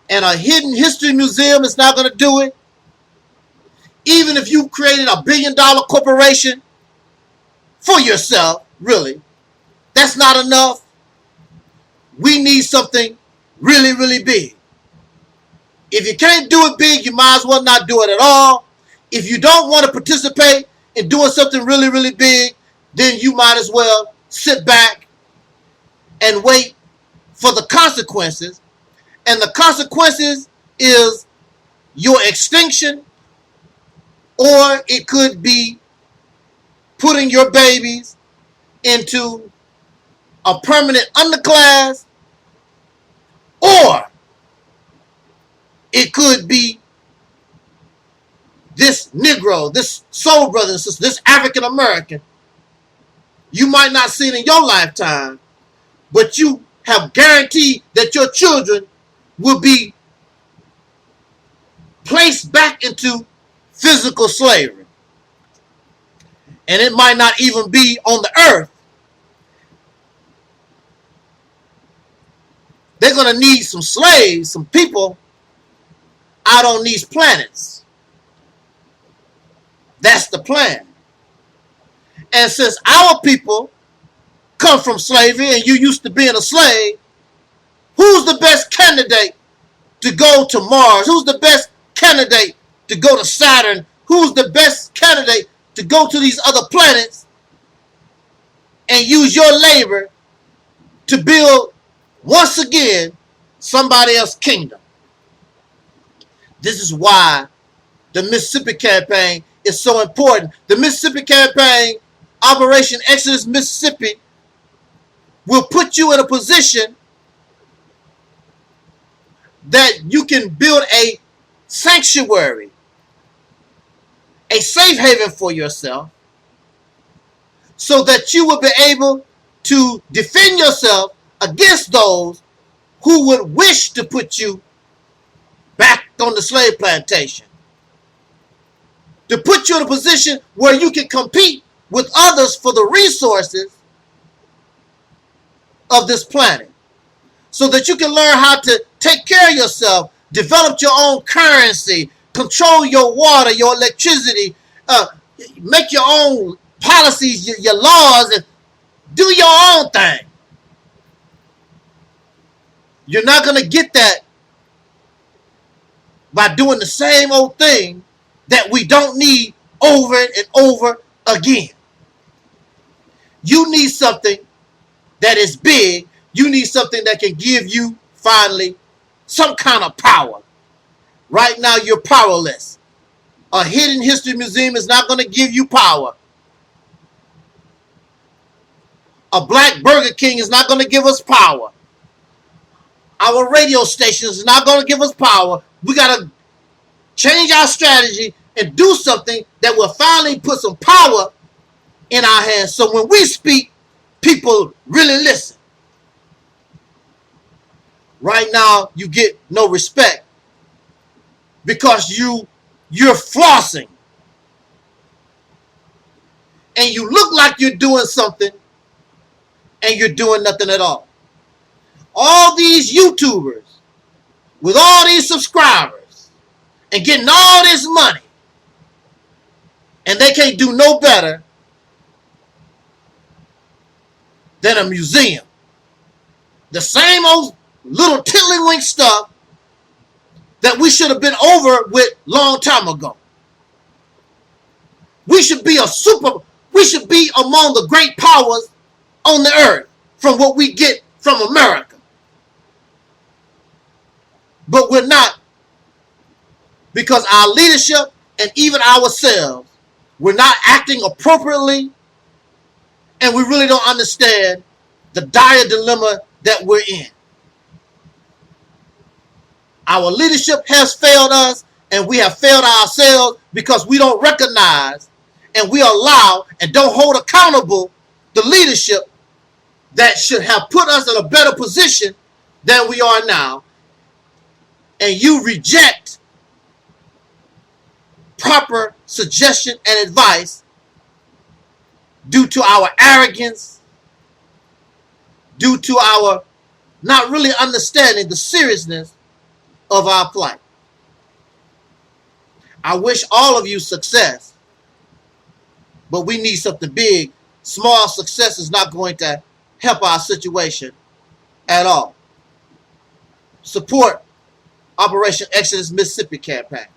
And a hidden history museum is not going to do it. Even if you created $1 billion corporation for yourself, really, that's not enough. We need something really, really big. If you can't do it big, you might as well not do it at all. If you don't want to participate in doing something really, really big, then you might as well sit back and wait for the consequences. And the consequences is your extinction, or it could be putting your babies into a permanent underclass, or it could be this Negro, this soul brother and sister, this African American. You might not see it in your lifetime, but you have guaranteed that your children will be placed back into physical slavery. And it might not even be on the earth. They're going to need some slaves, some people out on these planets. That's the plan. And since our people come from slavery and you used to being a slave, who's the best candidate to go to Mars? Who's the best candidate to go to Saturn? Who's the best candidate to go to these other planets and use your labor to build, once again, somebody else's kingdom? This is why the Mississippi campaign is so important. The Mississippi campaign, Operation Exodus Mississippi, will put you in a position that you can build a sanctuary, a safe haven for yourself, so that you will be able to defend yourself against those who would wish to put you back on the slave plantation. To put you in a position where you can compete with others for the resources of this planet, so that you can learn how to take care of yourself, develop your own currency, control your water, your electricity, make your own policies, your laws, and do your own thing. You're not going to get that by doing the same old thing that we don't need over and over again. You need something that is big. You need something that can give you, finally, some kind of power. Right now, you're powerless. A hidden history museum is not going to give you power. A black Burger King is not going to give us power. Our radio stations is not going to give us power. We got to change our strategy and do something that will finally put some power in our hands, so when we speak, people really listen. Right now, you get no respect because you're flossing. And you look like you're doing something and you're doing nothing at all. All these YouTubers with all these subscribers and getting all this money, and they can't do no better than a museum. The same old little tiddlywink stuff that we should have been over with long time ago. We should be we should be among the great powers on the earth from what we get from America. But we're not, because our leadership and even ourselves, we're not acting appropriately, and we really don't understand the dire dilemma that we're in. Our leadership has failed us, and we have failed ourselves because we don't recognize and we allow and don't hold accountable the leadership that should have put us in a better position than we are now. And you reject proper suggestion and advice due to our arrogance, due to our not really understanding the seriousness of our plight. I wish all of you success, but we need something big. Small success is not going to help our situation at all. Support Operation Exodus Mississippi campaign.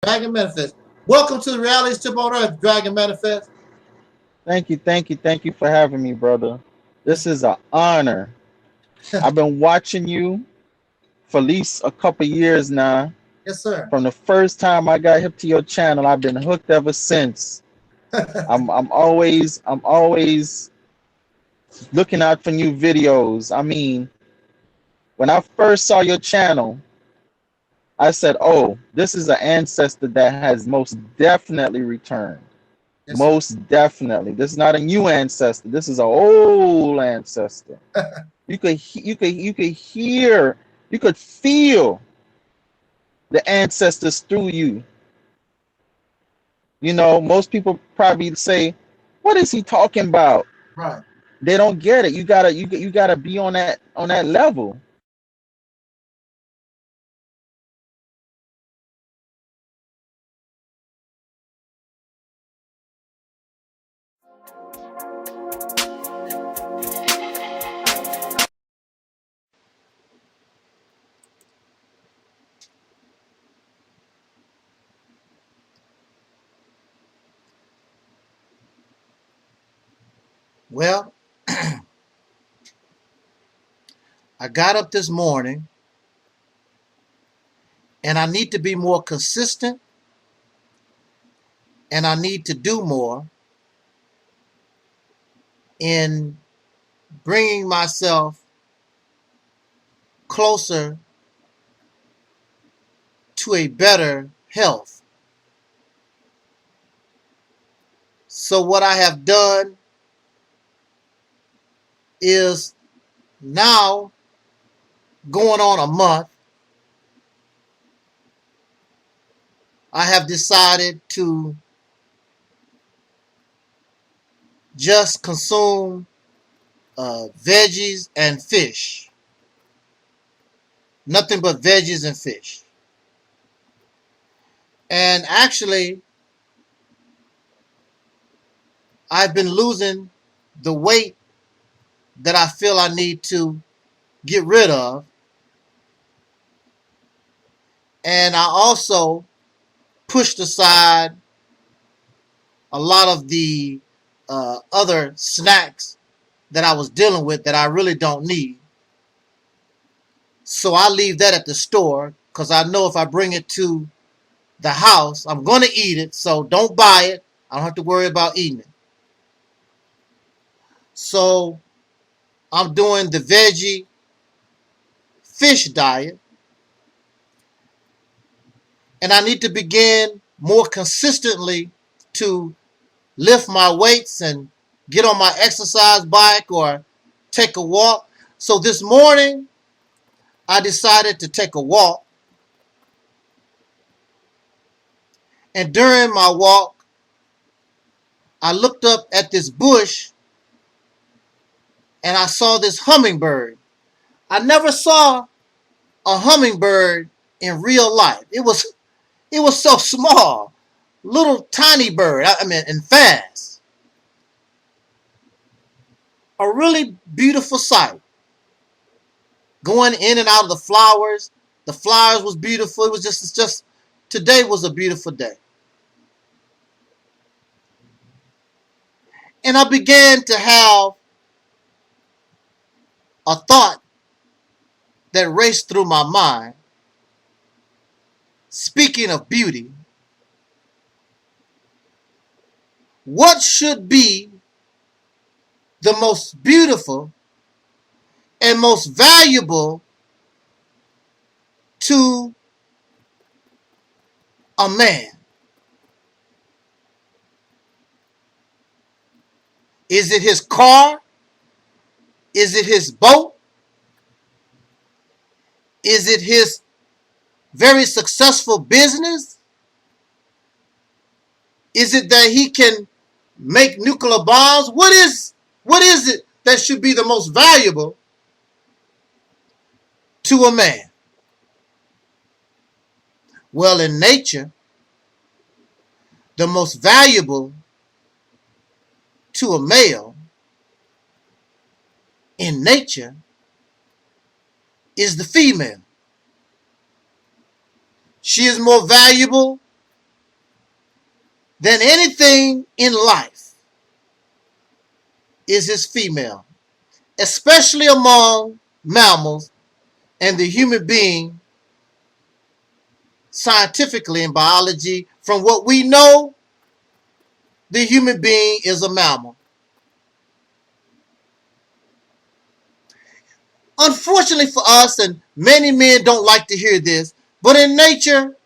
Dragon Manifest. Welcome to the Realist Tip on Earth, Dragon Manifest. Thank you for having me, brother. This is an honor. I've been watching you for at least a couple years now. Yes, sir. From the first time I got hip to your channel, I've been hooked ever since. I'm always looking out for new videos. I mean, when I first saw your channel, I said, "Oh, this is an ancestor that has most definitely returned." Yes, most definitely. This is not a new ancestor. This is an old ancestor. You could hear, you could feel the ancestors through you. You know, most people probably say, "What is he talking about?" Right. They don't get it. You gotta be on that level. Well, I got up this morning and I need to be more consistent and I need to do more in bringing myself closer to a better health. So what I have done is now going on a month, I have decided to just consume veggies and fish. Nothing but veggies and fish. And actually, I've been losing the weight that I feel I need to get rid of. And I also pushed aside a lot of the other snacks that I was dealing with that I really don't need. So I leave that at the store because I know if I bring it to the house, I'm going to eat it. So don't buy it. I don't have to worry about eating it. So I'm doing the veggie fish diet. And I need to begin more consistently to lift my weights and get on my exercise bike or take a walk. So this morning, I decided to take a walk. And during my walk, I looked up at this bush and I saw this hummingbird. I never saw a hummingbird in real life. It was so small, little tiny bird. I mean, and fast. A really beautiful sight. Going in and out of the flowers. The flowers was beautiful. It was just today was a beautiful day. And I began to have a thought that raced through my mind. Speaking of beauty, what should be the most beautiful and most valuable to a man? Is it his car? Is it his boat? Is it his very successful business? Is it that he can make nuclear bombs? What is it that should be the most valuable to a man? Well, in nature, the most valuable to a male in nature is the female. she is more valuable than anything in life is his female, especially among mammals and the human being. Scientifically in biology, from what we know, the human being is a mammal. Unfortunately for us, and many men don't like to hear this, but in nature,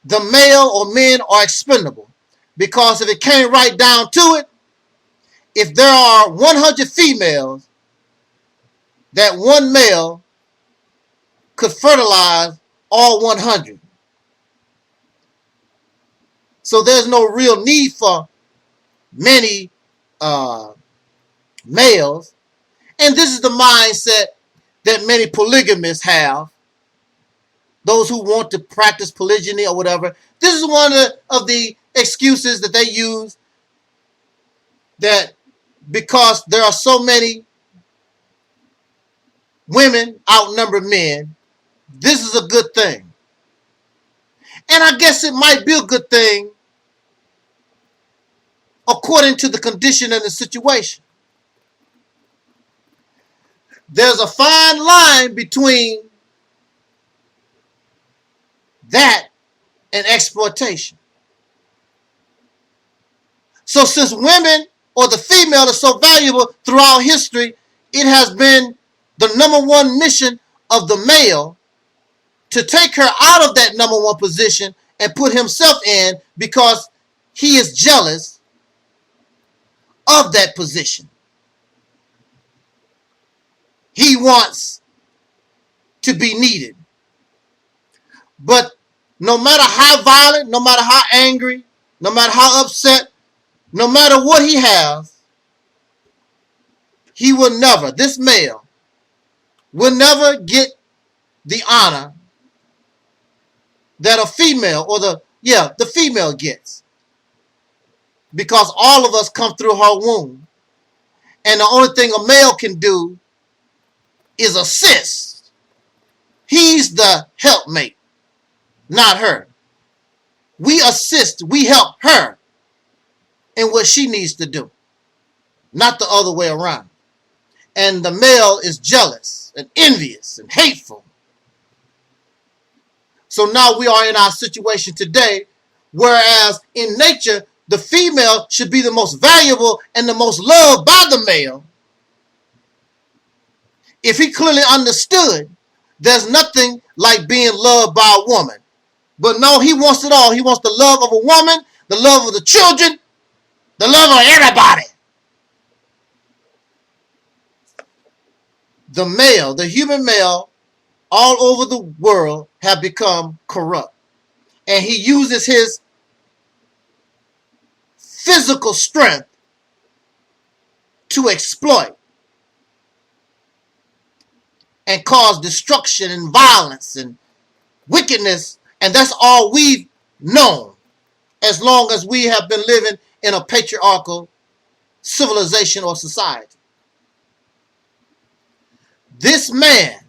the male or men are expendable. Because if it came right down to it, if there are 100 females, that one male could fertilize all 100. So there's no real need for many males. And this is the mindset that many polygamists have. Those who want to practice polygyny or whatever. This is one of the excuses that they use, that because there are so many women outnumber men, this is a good thing. And I guess it might be a good thing according to the condition and the situation. There's a fine line between that and exploitation. So since women or the female is so valuable throughout history, it has been the number one mission of the male to take her out of that number one position and put himself in, because he is jealous of that position. He wants to be needed. But no matter how violent, no matter how angry, no matter how upset, no matter what he has, he will never, this male, will never get the honor that a female or the female gets. Because all of us come through her womb. And the only thing a male can do is assist. He's the helpmate, not her. We assist, we help her in what she needs to do, not the other way around. And the male is jealous and envious and hateful. So now we are in our situation today, whereas in nature, the female should be the most valuable and the most loved by the male. If he clearly understood, there's nothing like being loved by a woman. But no, he wants it all. He wants the love of a woman, the love of the children, the love of everybody. The male, the human male, all over the world have become corrupt. And he uses his physical strength to exploit and cause destruction and violence and wickedness. And that's all we've known as long as we have been living in a patriarchal civilization or society. This man,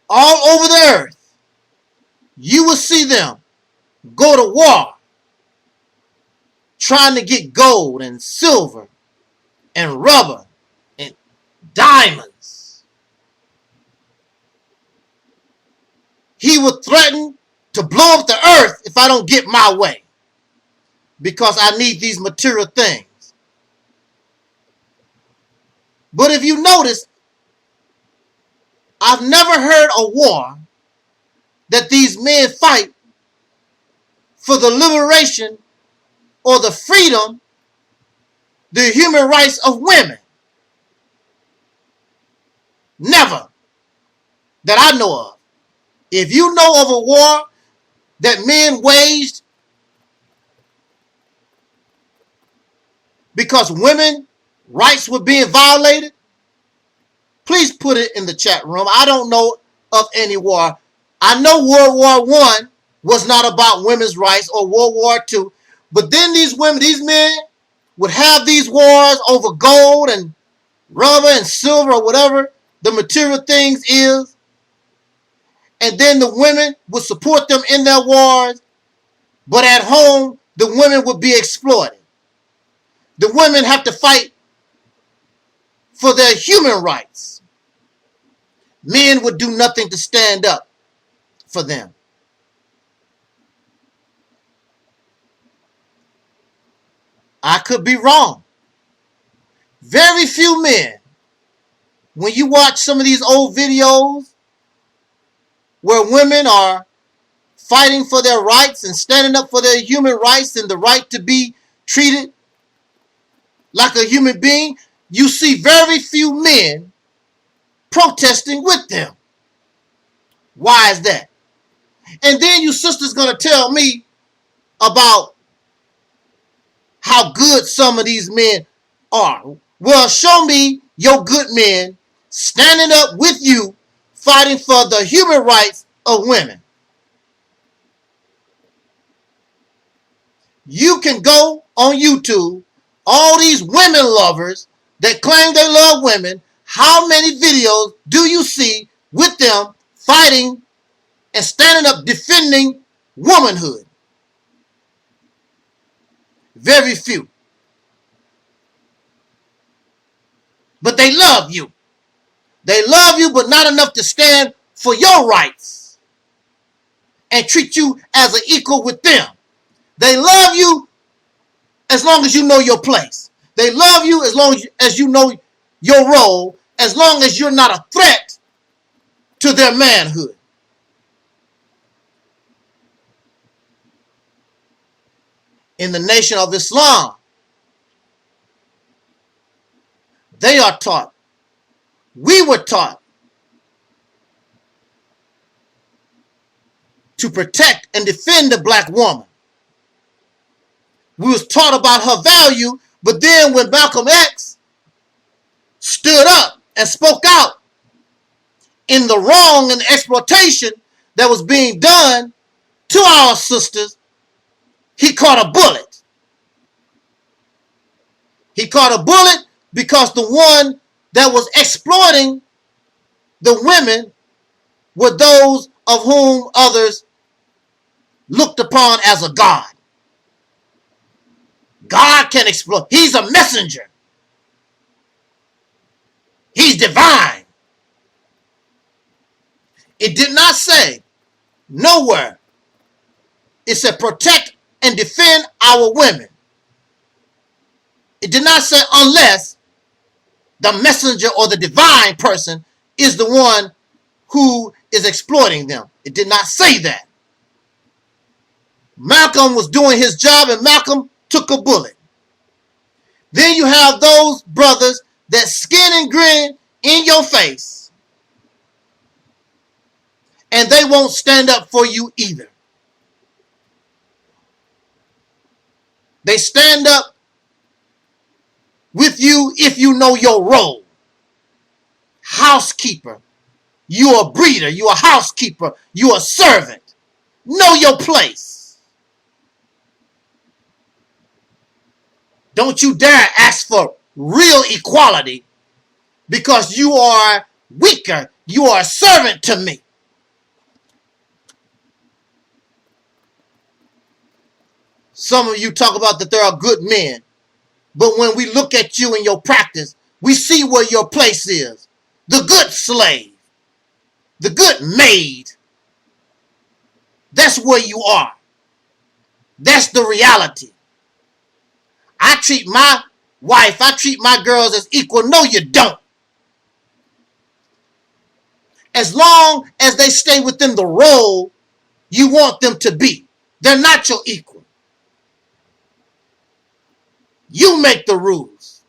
all over the earth, you will see them go to war trying to get gold and silver and rubber and diamonds. He would threaten to blow up the earth if I don't get my way, because I need these material things. But if you notice, I've never heard a war that these men fight for the liberation or the freedom, the human rights of women. Never. That I know of. If you know of a war that men waged because women's rights were being violated, please put it in the chat room. I don't know of any war. I know World War I was not about women's rights, or World War II. But then these women, these men would have these wars over gold and rubber and silver or whatever the material things is. and then the women would support them in their wars, but at home, the women would be exploited. The women have to fight for their human rights. Men would do nothing to stand up for them. I could be wrong. Very few men, when you watch some of these old videos where women are fighting for their rights and standing up for their human rights and the right to be treated like a human being, you see very few men protesting with them. Why is that? And then you sisters gonna tell me about how good some of these men are. Well, show me your good men standing up with you, fighting for the human rights of women. You can go on YouTube, all these women lovers that claim they love women, how many videos do you see with them fighting and standing up defending womanhood? Very few. But they love you. They love you, but not enough to stand for your rights and treat you as an equal with them. They love you as long as you know your place. They love you as long as you know your role, as long as you're not a threat to their manhood. In the Nation of Islam, they are taught, we were taught to protect and defend the black woman. We was taught about her value, but then when Malcolm X stood up and spoke out in the wrong and the exploitation that was being done to our sisters, he caught a bullet. He caught a bullet because the one that was exploiting the women were those of whom others looked upon as a god. God can exploit. He's a messenger. He's divine. It did not say nowhere. It said protect and defend our women. It did not say unless the messenger or the divine person is the one who is exploiting them. It did not say that. Malcolm was doing his job and Malcolm took a bullet. Then you have those brothers that skin and grin in your face, and they won't stand up for you either. They stand up with you if you know your role. Housekeeper. You're a breeder. You're a housekeeper. You're a servant. Know your place. Don't you dare ask for real equality because you are weaker. You are a servant to me. Some of you talk about that there are good men, but when we look at you in your practice, we see where your place is. The good slave, the good maid. That's where you are. That's the reality. I treat my wife, I treat my girls as equal. No, you don't. As long as they stay within the role you want them to be, they're not your equal. You make the rules.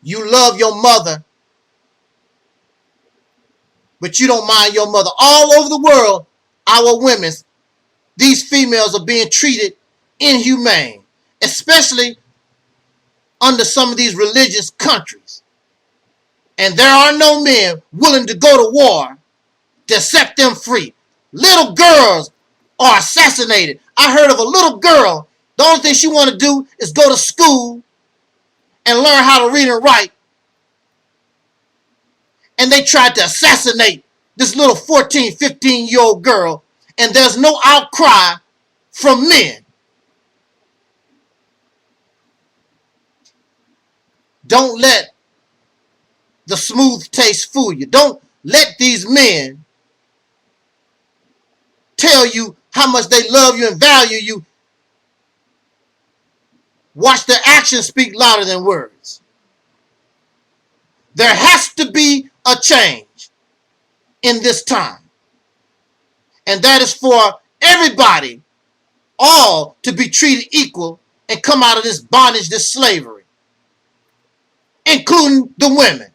You love your mother, but you don't mind your mother. All over the world, our women, these females are being treated inhumane, especially under some of these religious countries. And there are no men willing to go to war to set them free. Little girls are assassinated. I heard of a little girl, the only thing she want to do is go to school and learn how to read and write and they tried to assassinate this little 14, 15-year-old girl, and there's no outcry from men. Don't let the smooth taste fool you. Don't let these men tell you how much they love you and value you. Watch their actions speak louder than words. There has to be a change in this time. And that is for everybody, all to be treated equal and come out of this bondage, this slavery, including the women.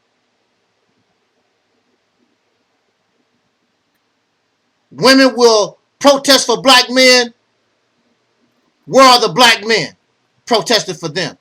Women will protest for black men. Where are the black men protesting for them?